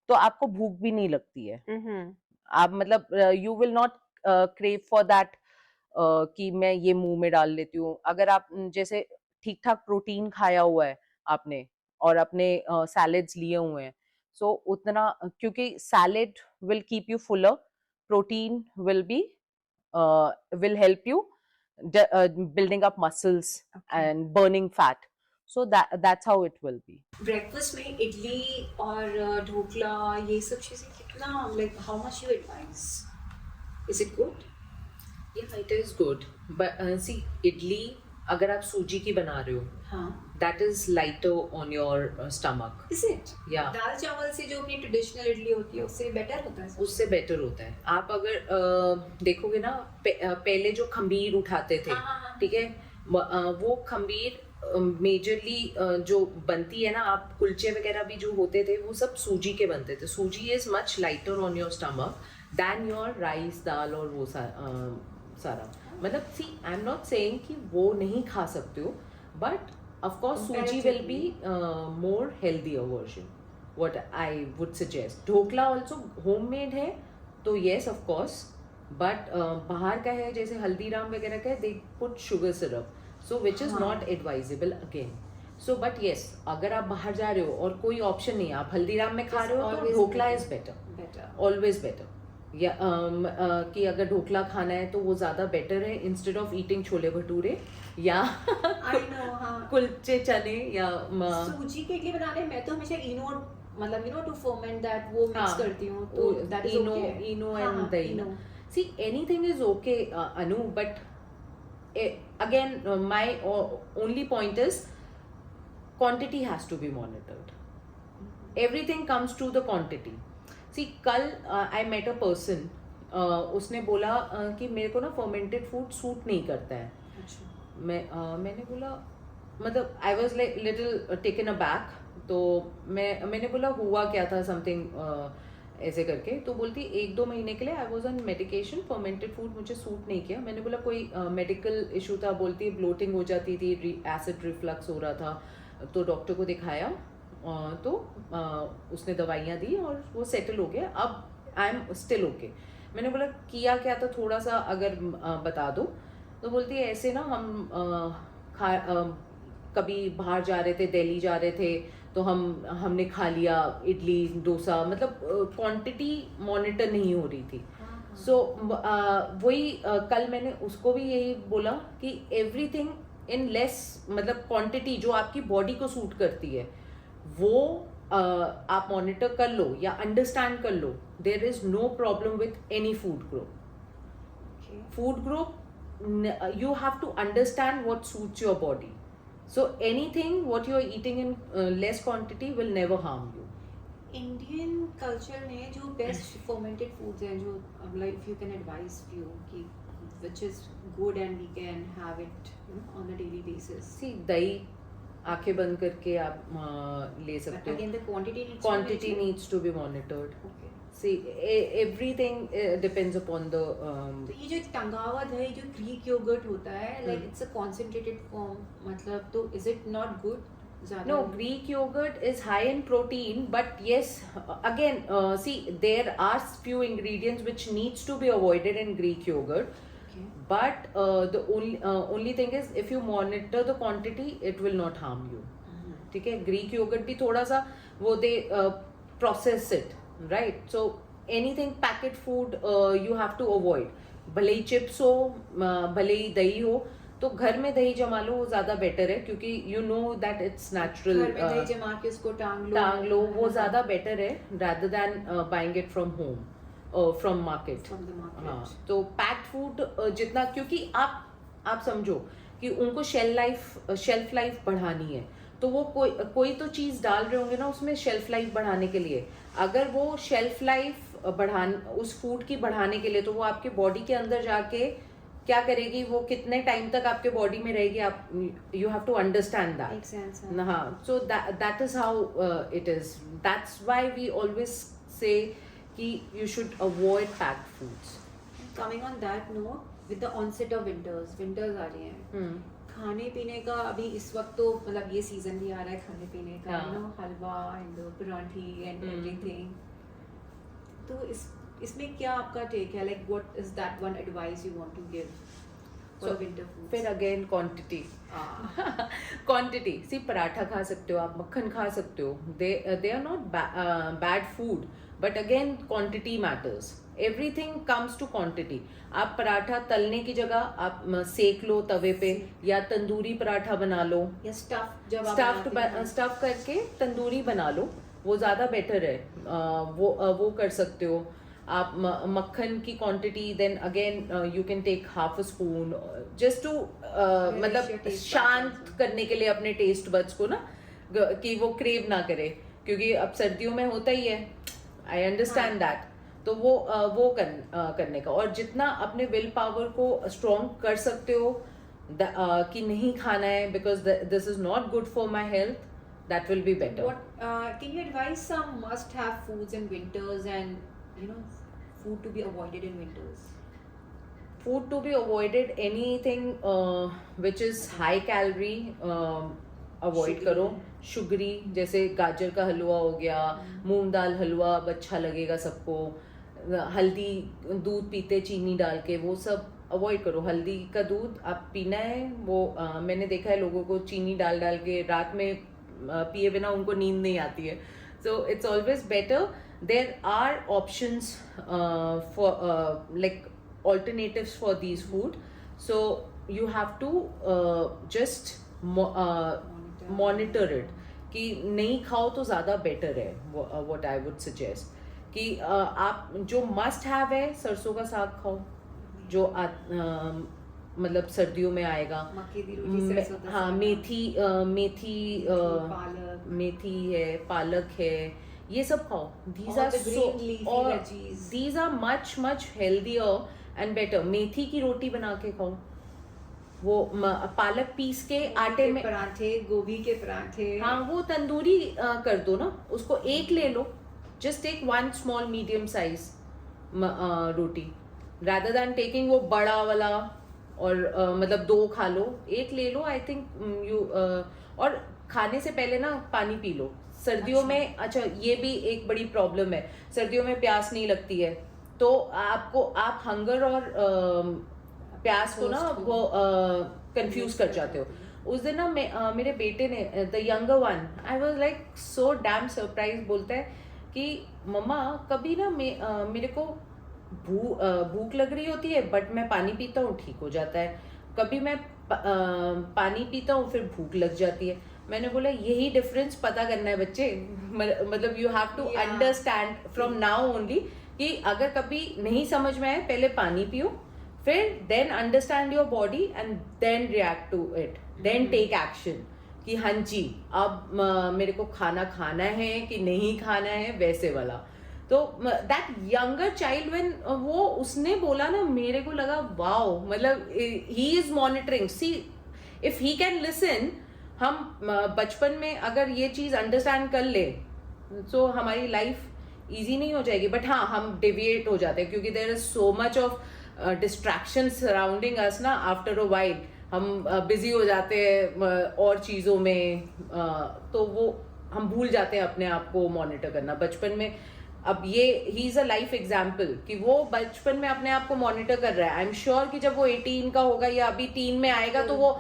तो आपको भूख भी नहीं लगती है. आप मतलब you will not crave for that कि मैं ये मुंह में डाल लेती हूँ. अगर आप जैसे ठीक ठाक प्रोटीन खाया हुआ है आपने और अपने सैलेड्स लिए हुए हैं, सो उतना, क्योंकि salad will keep you Fuller, protein will help you building up muscles and burning fat. So that's how it will be. Breakfast में इडली और ढोकला ये सब चीज़ें कितना, like how much you advise? Is it good? Yeah, it is good. But see, idli, अगर आप सूजी की बना रहे हो, हाँ. that is lighter on your stomach. Is it? Yeah. दाल चावल से जो अपनी ट्रेडिशनल इडली होती है उससे बेटर होता है? उससे बेटर होता है. आप अगर देखोगे ना, पहले जो खमीर उठाते थे, ठीक है, वो खमीर मेजरली जो बनती है ना, आप कुलचे वगैरह भी जो होते थे वो सब सूजी के बनते थे. Sooji is much lighter on your stomach than your rice, दाल और वो सारा. मतलब see, I am not saying कि वो नहीं खा सकते हो, but of course sooji will be more healthier version, what I would suggest. Dhokla also homemade है तो येस ऑफ कोर्स, बट बाहर का है जैसे हल्दीराम वगैरह का है, they put sugar syrup, so which is not advisable again. So but yes, अगर आप बाहर जा रहे हो और कोई ऑप्शन नहीं, आप हल्दीराम में खा रहे हो तो dhokla is better, always better. या कि अगर ढोकला खाना है तो वो ज़्यादा बेटर है instead of eating chole bhature या कुलचे चने या सूजी के इडली बनाने में तो हमेशा इनो, मतलब टू फर्मेंट दैट, वो मिक्स करती हूँ, तो that is okay. Eno and दही. See, anything is okay Anu, but again, my only point is quantity has to be monitored. Everything comes to the quantity. See, कल I met a person, उसने बोला कि मेरे को ना fermented food सूट नहीं करता है. मैंने बोला, मतलब I was like little taken aback. तो मैंने बोला हुआ क्या था, समथिंग ऐसे करके. तो बोलती 1-2 महीने के लिए I was on medication, fermented food मुझे सूट नहीं किया. मैंने बोला कोई मेडिकल इशू था? बोलती ब्लोटिंग हो जाती थी, एसिड रिफ्लक्स हो रहा था, तो डॉक्टर को दिखाया, तो उसने दवाइयाँ दी और वो सेटल हो गया. अब आई एम स्टिल ओके. मैंने बोला किया क्या था, थोड़ा सा अगर बता दो. तो बोलती है ऐसे ना हम कभी बाहर जा रहे थे, दिल्ली जा रहे थे, तो हमने खा लिया इडली डोसा, मतलब क्वांटिटी मॉनिटर नहीं हो रही थी. सो वही कल मैंने उसको भी यही बोला कि एवरीथिंग इन लेस, मतलब क्वांटिटी जो आपकी बॉडी को सूट करती है वो आप मॉनिटर कर लो या अंडरस्टैंड कर लो. There is no problem with any food group. Food group, you have to understand what suits your body. So anything what you are eating in less quantity will never harm you. Indian culture में जो best fermented foods हैं, जो like if you can advise few कि which is good and we can have it on a daily basis. See, दही आंखें बंद करके आप ले सकते हो. Again the quantity needs to be monitored. Okay. See, everything depends upon the. तो ये जो टंगा हुआ दही जो ग्रीक योगर्ट होता है, like it's a concentrated form, मतलब तो is it not good? No, Greek yogurt is high in protein, but yes, again, see, there are few ingredients which needs to be avoided in Greek yogurt. Okay. but the only thing is if you monitor the quantity it will not harm you. ठीक है, Greek yogurt भी थोड़ा सा वो they process it, right? So anything packet food you have to avoid. भले ही chips हो, भले ही दही हो, तो घर में दही जमा लो, वो ज्यादा बेटर है, क्योंकि you know that it's natural. घर में दही जमा के उसको टांग लो, वो ज्यादा बेटर है rather than buying it from home from market. From the market. हाँ, तो पैक्ड फूड जितना, क्योंकि आप समझो कि उनको शेल्फ लाइफ बढ़ानी है, तो वो कोई तो चीज डाल रहे होंगे ना उसमें शेल्फ लाइफ बढ़ाने के लिए. अगर वो शेल्फ लाइफ उस फूड की बढ़ाने के लिए, तो वो आपके बॉडी के अंदर जाके क्या करेगी, वो कितने टाइम तक आपके बॉडी में रहेगी, आप you have to understand that. Makes sense, huh? हाँ, so that is how it is. That's why we always say कि you should avoid packed foods. Coming on that note, with the onset of winters आ रही हैं, खाने पीने का अभी इस वक्त तो मतलब ये सीजन भी आ रहा है खाने पीने का, हाँ. you know, halwa and परांठी and everything. तो इसमें क्या आपका टेक है, like what is that one advice you want to give for So, winter foods? फिर again quantity. Quantity, see paratha खा सकते हो आप, मक्खन खा सकते हो, they are not bad food, but again quantity matters. Everything comes to quantity. आप पराठा तलने की जगह आप सेक लो तवे पे, या तंदूरी पराठा बना लो, या स्टफ जब आप बनाते हैं, स्टफ करके तंदूरी बना लो, वो ज़्यादा बेटर है. वो कर सकते हो आप. मक्खन की quantity, then again you can take half a spoon just to मतलब शांत करने के लिए अपने टेस्ट बड्स को ना, कि वो क्रेव ना करे, क्योंकि अब सर्दियों में होता ही है. I understand that. तो वो करने का, और जितना अपने विल पावर को स्ट्रॉन्ग कर सकते हो कि नहीं खाना है because this is not good for my health, that will be better. What can you advise some must-have foods in winters and you know food to be avoided in winters? Food to be avoided, anything which is high calorie avoid करो. Sugary, जैसे गाजर का हलवा हो गया, मूंग दाल हलवा अब अच्छा लगेगा सबको. हल्दी दूध पीते चीनी डाल के, वो सब अवॉइड करो. हल्दी का दूध आप पीना है, वो मैंने देखा है लोगों को चीनी डाल के रात में पिए बिना उनको नींद नहीं आती है. So it's always better. There are options for like alternatives for these food, so you have to just monitor it कि नहीं खाओ तो ज़्यादा बेटर है. what I would suggest कि आप जो must have है, सरसों का साग खाओ, जो मतलब सर्दियों में आएगा. मक्के दी रोटी, सरसों का हाँ, साग, मेथी मेथी है, पालक है, ये सब खाओ. All the green leafy veggies. these are much healthier and better. मेथी की रोटी बना के खाओ, वो पालक पीस के आटे में, पराठे, गोभी के पराठे. हाँ, वो तंदूरी कर दो ना, उसको एक ले लो, just take one small medium size roti, rather than taking वो बड़ा वाला, और मतलब 2 खा लो, एक ले लो. आई थिंक यू और खाने से पहले ना पानी पी लो. सर्दियों में अच्छा, ये भी एक बड़ी प्रॉब्लम है, सर्दियों में प्यास नहीं लगती है, तो आप हंगर और प्यास को ना वो कंफ्यूज कर जाते हो. उस दिन ना मेरे बेटे ने, the younger one, I was like so damn surprise, बोलता है कि मम्मा कभी ना मेरे को भूख लग रही होती है, बट मैं पानी पीता हूँ ठीक हो जाता है. कभी मैं पानी पीता हूँ फिर भूख लग जाती है. मैंने बोला यही डिफरेंस पता करना है बच्चे, मतलब you have to understand from now only कि अगर कभी नहीं समझ में आए, पहले पानी पियो, फिर then understand your body and then react to it, then take action कि हाँ जी अब मेरे को खाना है कि नहीं खाना है, वैसे वाला. तो दैट यंगर चाइल्ड व्हेन वो उसने बोला ना, मेरे को लगा वाओ, मतलब he is monitoring. See if he can listen, हम बचपन में अगर ये चीज अंडरस्टैंड कर ले, तो हमारी लाइफ इजी नहीं हो जाएगी. बट हाँ, हम डेविएट हो जाते हैं क्योंकि there is so much of distraction surrounding us ना. आफ्टर अ वाइल हम बिजी हो जाते हैं और चीज़ों में, तो वो हम भूल जाते हैं अपने आप को मॉनिटर करना. बचपन में अब ये he is a life example कि वो बचपन में अपने आप को मॉनिटर कर रहा है. आई एम श्योर कि जब वो 18 का होगा या अभी टीन में आएगा तो वो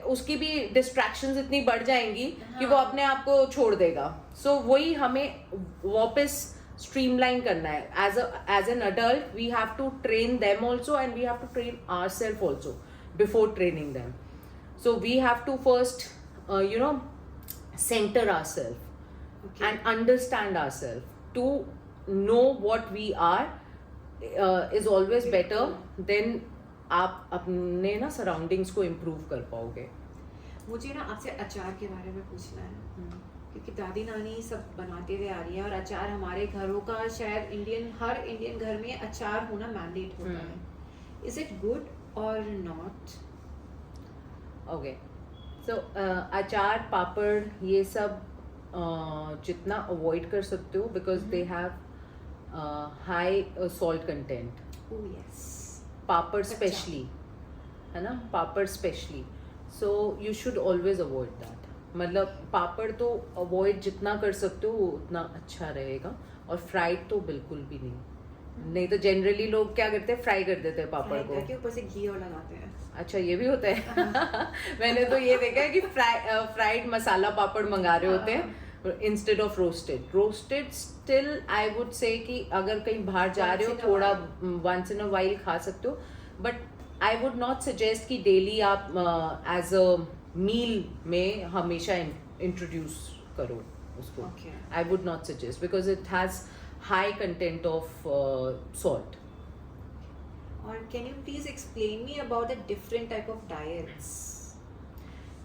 उसकी भी डिस्ट्रैक्शंस इतनी बढ़ जाएंगी कि वो अपने आप को छोड़ देगा. सो वही हमें वापस स्ट्रीमलाइन करना है. As an adult we have to train them also and we have to train ourselves also before training them. So we have to first center ourselves and understand ourselves. To know what we are is always better than आप अपने ना surroundings को improve कर पाओगे. मुझे ना आपसे अचार के बारे में पूछना है, क्योंकि दादी नानी सब बनाते हुए आ रही है और अचार हमारे घरों का शायद हर इंडियन घर में अचार होना मैंडेट होता है. Is it good or not? Okay, so अचार पापड़ ये सब जितना अवॉइड कर सकते हो because they have high salt content. Oh yes, papad specially, है ना, papad specially. So you should always avoid that. मतलब पापड़ तो अवॉइड जितना कर सकते हो वो उतना अच्छा रहेगा. और फ्राइड तो बिल्कुल भी नहीं. नहीं तो जनरली लोग क्या करते हैं, फ्राई कर देते हैं पापड़ को, करके ऊपर से घी और लगाते हैं. अच्छा ये भी होता है. मैंने तो ये देखा है कि फ्राइड मसाला पापड़ मंगा रहे होते हैं instead of roasted still I would say कि अगर कहीं बाहर जा रहे हो थोड़ा वंस इन अ वाइल खा सकते हो. But I would not suggest कि डेली आप एज अ मील में हमेशा इंट्रोड्यूस करो उसको. I would not suggest because it has high content of salt. और can you please explain me about the different type of diets?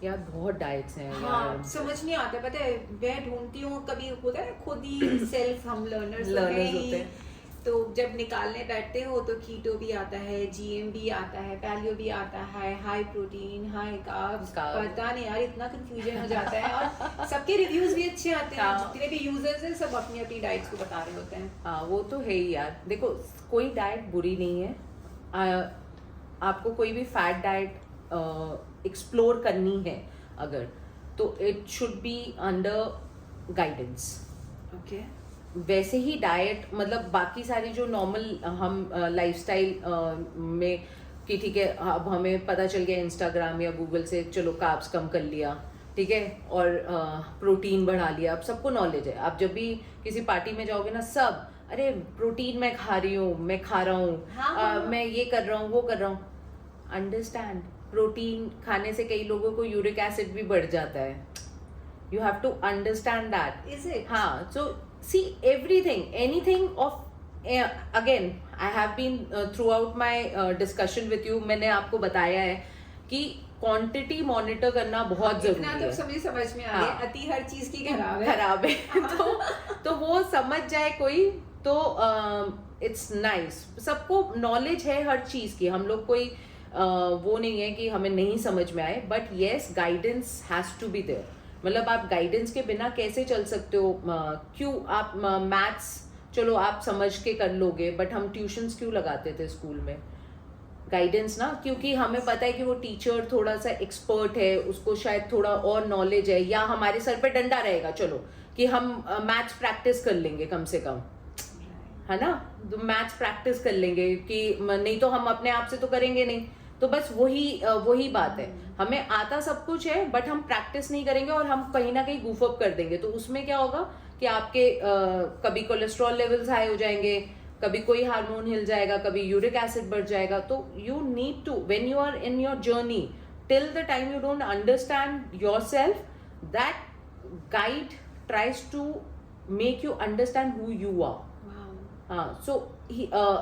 यार बहुत diets हैं. हाँ, समझ नहीं आता. पता है मैं ढूंढती हूँ, कभी होता है खुद ही सेल्फ हम लर्नर्स होते हैं. तो जब निकालने बैठते हो तो कीटो भी आता है, जीएम भी आता है, पैलियो भी आता है, हाई प्रोटीन, हाई कार्ब्स. पता नहीं यार, इतना कंफ्यूजन हो जाता है. और सबके रिव्यूज भी अच्छे आते हैं. जितने भी यूजर्स हैं सब अपनी अपनी डाइट्स को बता रहे होते हैं. हाँ वो तो है ही यार. देखो कोई डाइट बुरी नहीं है. आपको कोई भी फैट डाइट एक्सप्लोर करनी है अगर, तो it should be under guidance. Okay. वैसे ही डाइट मतलब बाकी सारी जो नॉर्मल हम लाइफस्टाइल में कि ठीक है अब हमें पता चल गया इंस्टाग्राम या गूगल से चलो कार्ब्स कम कर लिया, ठीक है, और प्रोटीन बढ़ा लिया. अब सबको नॉलेज है. आप जब भी किसी पार्टी में जाओगे ना सब अरे प्रोटीन मैं खा रही हूँ, मैं खा रहा हूँ, मैं ये कर रहा हूँ, वो कर रहा हूँ. अंडरस्टैंड, प्रोटीन खाने से कई लोगों को यूरिक एसिड भी बढ़ जाता है. You have to understand that. Is it? हाँ. So see everything, anything of, again I have been throughout my discussion with you, मैंने आपको बताया है कि क्वांटिटी मॉनिटर करना बहुत जरूरी है. समझ में आ गया. अति हर चीज की खराब है. तो वो समझ जाए कोई तो इट्स नाइस. सबको नॉलेज है हर चीज की. हम लोग कोई वो नहीं है कि हमें नहीं समझ में आए. But yes guidance has to be there. मतलब आप गाइडेंस के बिना कैसे चल सकते हो? क्यों आप मैथ्स चलो आप समझ के कर लोगे, बट हम ट्यूशन्स क्यों लगाते थे स्कूल में? गाइडेंस ना, क्योंकि हमें पता है कि वो टीचर थोड़ा सा एक्सपर्ट है, उसको शायद थोड़ा और नॉलेज है, या हमारे सर पे डंडा रहेगा चलो कि हम मैथ्स प्रैक्टिस कर लेंगे कम से कम, है ना. तो मैथ्स प्रैक्टिस कर लेंगे कि नहीं तो हम अपने आप से तो करेंगे नहीं. तो बस वही बात है. हमें आता सब कुछ है बट हम प्रैक्टिस नहीं करेंगे और हम कहीं ना कहीं गूफ अप कर देंगे. तो उसमें क्या होगा कि आपके कभी कोलेस्ट्रॉल लेवल्स हाई हो जाएंगे, कभी कोई हार्मोन हिल जाएगा, कभी यूरिक एसिड बढ़ जाएगा. तो you need to, when you are in your journey, till the time you don't understand yourself, that guide tries to make you understand who you are. So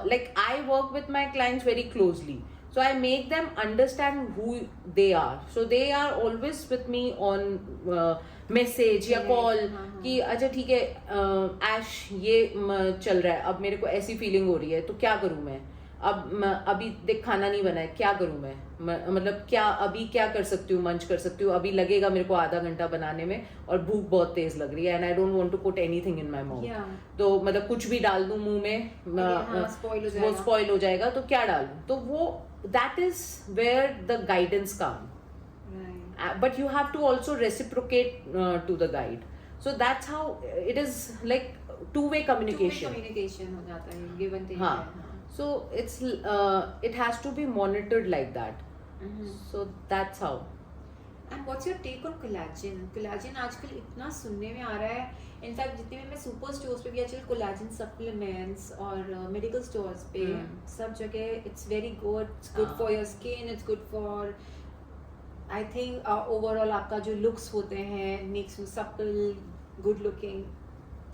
like I work with my clients very closely, so I make them understand who they are. So they are always with me on message या call कि अच्छा ठीक है ऐश ये चल रहा है, अब मेरे को ऐसी फीलिंग हो रही है तो क्या करूँ मैं, अब अभी देख खाना नहीं बना है, क्या करूँ मैं, मतलब क्या अभी क्या कर सकती हूँ, मंच कर सकती हूँ, अभी लगेगा मेरे को आधा घंटा बनाने में और भूख बहुत तेज लग रही है and I don't want to put anything in my mouth. तो मतलब कुछ भी डाल दूँ मुंह में वो स्पॉइल हो जाएगा, तो क्या डालूं. तो वो that is where the guidance come. But you have to also reciprocate to the guide. So that's how it is. Like two way communication. Communication हो जाता है, गिव एंड टेक. हाँ. So it has to be monitored like that. So that's how. And what's your take on collagen? Collagen आजकल इतना सुनने में आ रहा है. इनफैक्ट जितने भी मैं सुपर स्टोर्स पे भी आजकल कोलेजन सप्लीमेंट्स और मेडिकल स्टोर्स पे सब जगह it's very good, it's good for your skin, it's good for I think overall आपका जो लुक्स होते हैं makes you supple, good looking.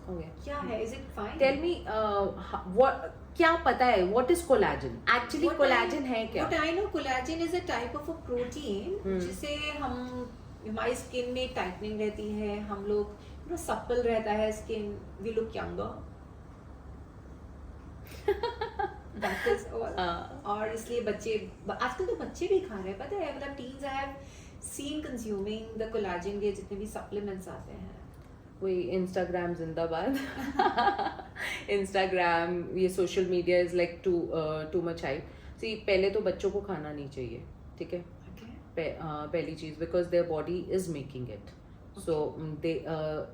Okay. क्या है? इज इट फाइन? Tell me, what क्या पता है what is collagen? Actually collagen है क्या? What I know, collagen is a type of a protein जिसे हम हमारी स्किन में टाइटनिंग रहती है, हम लोग सप्पल रहता है स्किन, we look younger. That is all. और इसलिए बच्चे आजकल तो बच्चे भी खा रहे हैं, पता है, मतलब teens I have seen consuming the collagen के जितने भी सप्लीमेंट्स आते हैं. वही इंस्टाग्राम जिंदाबाद. इंस्टाग्राम, ये social media is like too much hype. See, पहले तो बच्चों को खाना नहीं चाहिए, ठीक है. पहली चीज, because their body is making it. So they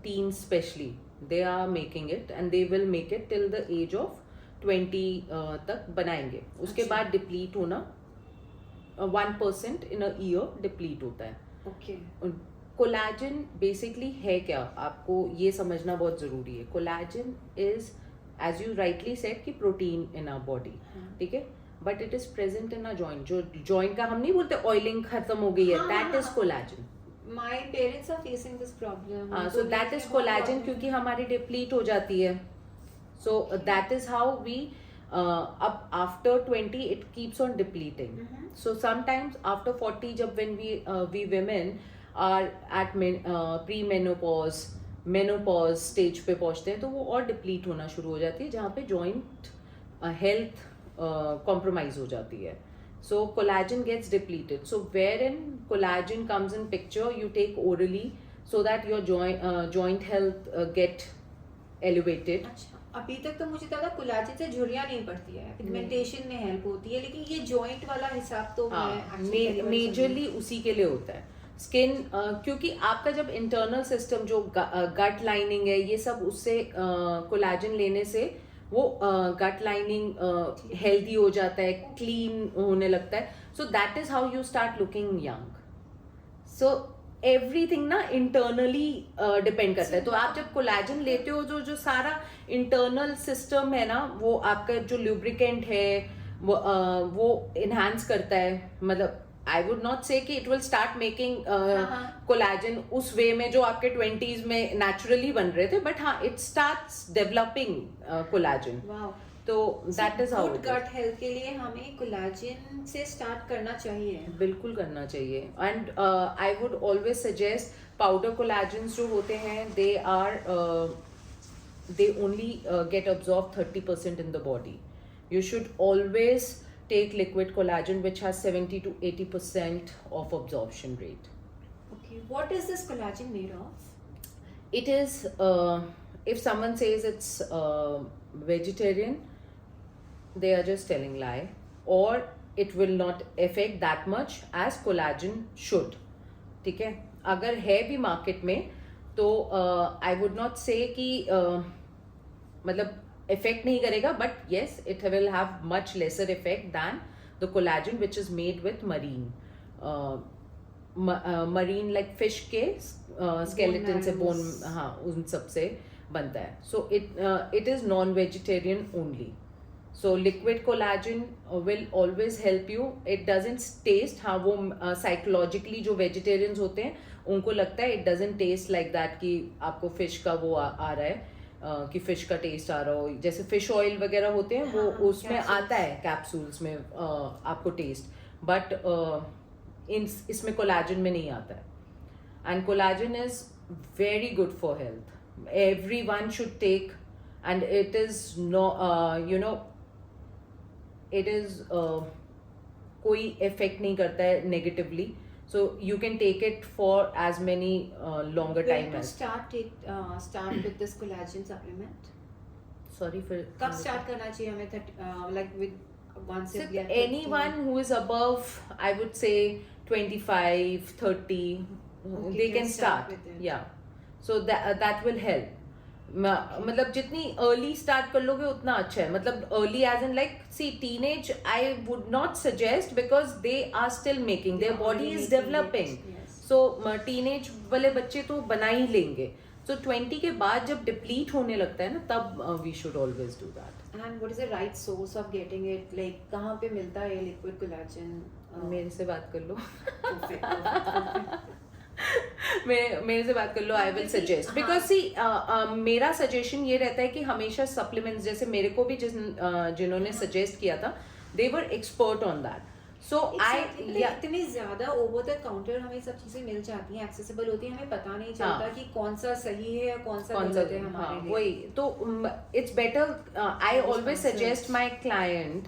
teen specially they are making it and they will make it till the age of 20 तक बनाएंगे. उसके बाद डिप्लीट होना 1% इन अ ईयर डिप्लीट होता है. ओके. कोलेजन बेसिकली है क्या, आपको ये समझना बहुत जरूरी है. Collagen is, as you rightly said, कि प्रोटीन इन आवर बॉडी, ठीक है, but it is present in a joint. जो जॉइंट का हम नहीं बोलते ऑयलिंग खत्म हो गई है, that is collagen. My parents are facing this problem. हाँ, सो दैट इज कोलेजन, क्योंकि हमारी डिप्लीट हो जाती है. So that is how we up after 20 it keeps on depleting. So sometimes after 40, जब when we women are at pre-menopause, menopause stage पे पहुंचते हैं, तो वो और डिप्लीट होना शुरू हो जाती है, जहाँ पे जॉइंट हेल्थ कॉम्प्रोमाइज हो जाती है. So collagen gets depleted. So wherein collagen comes in picture, you take orally so that your joint health get elevated. अच्छा, अभी तक तो मुझे लगा कोलेजन से झुर्रियां नहीं पड़ती है, पिगमेंटेशन में हेल्प होती है, लेकिन ये जॉइंट वाला हिसाब तो मैं मेजरली उसी के लिए होता है. स्किन क्योंकि आपका जब इंटरनल सिस्टम जो गट लाइनिंग है, ये सब उससे कोलेजन लेने से वो गट लाइनिंग हेल्दी हो जाता है, क्लीन होने लगता है. So that is how you start looking young. So everything ना इंटरनली डिपेंड करता है. तो आप जब कोलेजन लेते हो, जो सारा इंटरनल सिस्टम है ना, वो आपका जो लुब्रिकेंट है वो इनहांस करता है. मतलब आई वुड नॉट से कि it will start making collagen उस वे में जो आपके 20s में नेचुरली बन रहे थे, बट हाँ, इट स्टार्ट्स डेवलपिंग कोलेजन. तो that is how. Gut health के लिए हमें कोलेजन से स्टार्ट करना चाहिए. बिल्कुल करना चाहिए. And I would always suggest powder collagens जो होते हैं, they only get absorbed 30% in the body. You should always take liquid collagen which has 70 to 80% of absorption rate. Okay, what is this collagen made of? It is, if someone says it's vegetarian, they are just telling lie, or it will not affect that much as collagen should. ठीक है, अगर है भी market में तो आई would not से कि मतलब इफेक्ट नहीं करेगा, but yes it will have much lesser effect than the collagen which is made with marine like fish के स्केलेटन से, बोन, हाँ, उन सब से बनता है. So it is non vegetarian only. So liquid collagen will always help you. It doesn't taste, हाँ, वो psychologically जो vegetarians होते हैं उनको लगता है it doesn't taste like that कि आपको fish का वो आ रहा है, कि fish का taste आ रहा हो. जैसे fish oil वगैरह होते हैं, वो उसमें आता है capsules में आपको taste, but इसमें collagen में नहीं आता है. And collagen is very good for health. Everyone should take, and it is no, it is कोई इफेक्ट नहीं करता है negatively. So you can take it for as many longer time as. Start with this collagen supplement. Sorry, फिर कब start करना चाहिए हमें? Like with once a year? Anyone who is above, I would say 25, 30, they can start. Yeah, so that will help. मतलब जितनी early start कर लोगे उतना अच्छा है. मतलब early age in like see teenage I would not suggest because they are still making their body is developing. सो teenage वाले बच्चे तो बना ही लेंगे. सो 20 के बाद जब डिप्लीट होने लगता है ना, तब we should always do that. And what is the right source of getting it? Like कहाँ पे मिलता है liquid collagen? मेरे से बात कर लो. Perfect, perfect. मेरे से बात कर लो. आई विल सजेस्ट बिकॉज सी मेरा सजेशन ये रहता है कि हमेशा सप्लीमेंट्स, जैसे मेरे को भी जिन्होंने सजेस्ट किया था, दे वर एक्सपर्ट ऑन दैट. सो आई इतनी ज्यादा ओवर द काउंटर हमें सब चीजें मिल जाती हैं, एक्सेसिबल होती हैं, हमें पता नहीं चलता कि कौन सा सही है या कौन सा गलत है हमारे लिए. वही तो it's better. I always suggest my client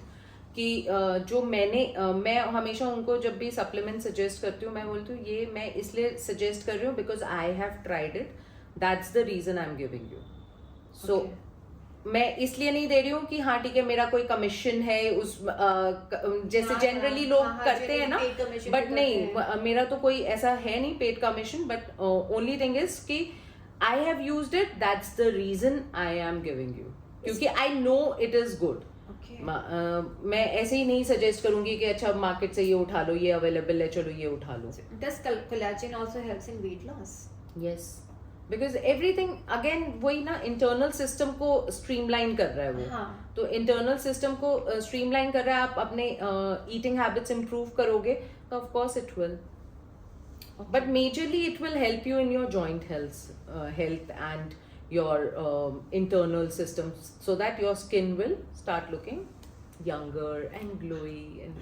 कि जो मैं हमेशा उनको जब भी सप्लीमेंट सजेस्ट करती हूँ, मैं बोलती हूँ ये मैं इसलिए सजेस्ट कर रही हूँ because I have tried it, that's the reason I am giving you. So मैं इसलिए नहीं दे रही हूँ कि हाँ ठीक है मेरा कोई कमीशन है उस जैसे जनरली लोग करते हैं ना, बट नहीं, मेरा तो कोई ऐसा है नहीं paid commission. But only thing is कि I have used it, that's the reason I am giving you, क्योंकि I know it is good. मैं ऐसे ही नहीं सजेस्ट करूंगी कि अच्छा मार्केट से ये उठा लो, ये अवेलेबल है, चलो ये उठा लो. Does collagen also helps in weight loss? Yes. Because everything again वही ना, इंटरनल सिस्टम को स्ट्रीमलाइन कर रहा है वो. हाँ. तो इंटरनल सिस्टम को स्ट्रीमलाइन कर रहा है. आप अपने ईटिंग हैबिट्स इंप्रूव करोगे तो of course it will, but majorly it will help you in your joint health and your internal system, so that your skin will start looking younger and glowy and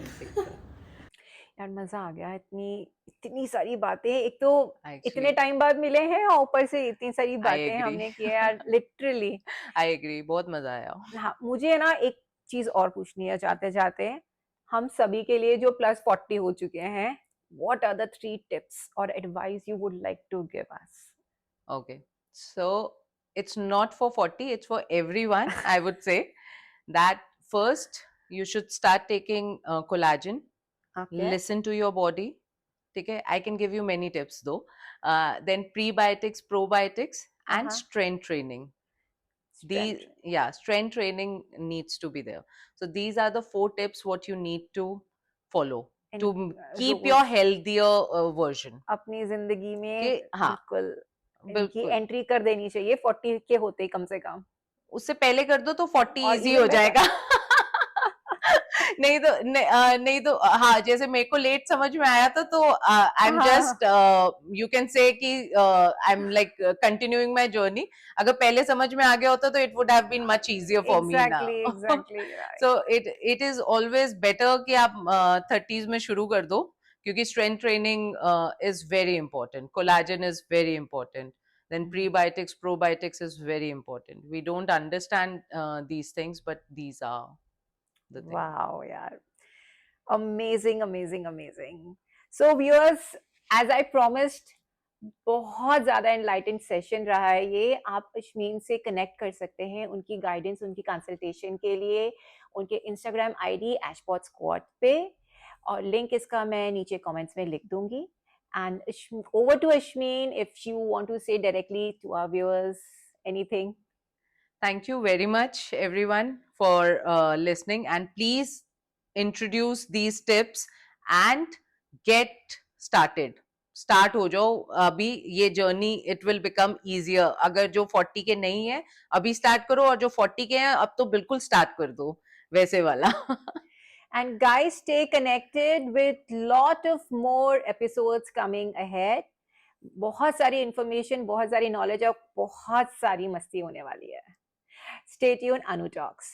यार मजा आ गया. इतनी सारी बातें, एक तो Actually, इतने टाइम बाद मिले हैं और ऊपर से इतनी सारी बातें agree. हमने की है यार, लिटरली. आई एग्री, बहुत मजा आया. हाँ, मुझे ना एक चीज और पूछनी है जाते जाते. हम सभी के लिए जो +40 हो चुके हैं, what are the 3 tips or advice you would like to give us? Okay, so it's not for 40, it's for everyone. I would say that first you should start taking collagen. Okay. Listen to your body. Okay, I can give you many tips though. Then prebiotics, probiotics, and strength training. Strength training needs to be there. So these are the 4 tips what you need to follow to keep your healthier version. अपनी जिंदगी में हाँ, बिल्कुल entry कर देनी चाहिए 40 के होते ही कम से कम. उससे पहले कर दो तो 40 इजी हो जाएगा. नहीं तो हाँ, जैसे मेरे को लेट समझ में आया था तो I am just you can say कि I am like continuing my journey. अगर पहले समझ में आ गया होता तो it would have been much easier for me now. Exactly. So it is always better कि आप 30s में शुरू कर दो, क्योंकि strength training is very important, collagen is very important, then prebiotics, probiotics is very important. We don't understand these things, but these are the thing. Wow, yaar. Amazing. So viewers, as I promised, बहुत ज्यादा enlightened session रहा है ये. आप अश्मीन से connect कर सकते हैं उनकी गाइडेंस, उनकी कंसल्टेशन के लिए उनके इंस्टाग्राम आईडी एशपॉट स्क्वाड पे, और लिंक इसका मैं नीचे कमेंट्स में लिख दूंगी. And over to Ashmeen, if you want to say directly to our viewers anything. Thank you very much everyone for listening, and please introduce these tips and get started. Start हो जाओ अभी, ये journey it will become easier. अगर जो 40 के नहीं है अभी स्टार्ट करो, और जो 40 के हैं अब तो बिल्कुल स्टार्ट कर दो वैसे वाला. And guys, stay connected with lot of more episodes coming ahead. बहुत सारी information, बहुत सारी knowledge और बहुत सारी मस्ती होने वाली है. Stay tuned, Anu Talks.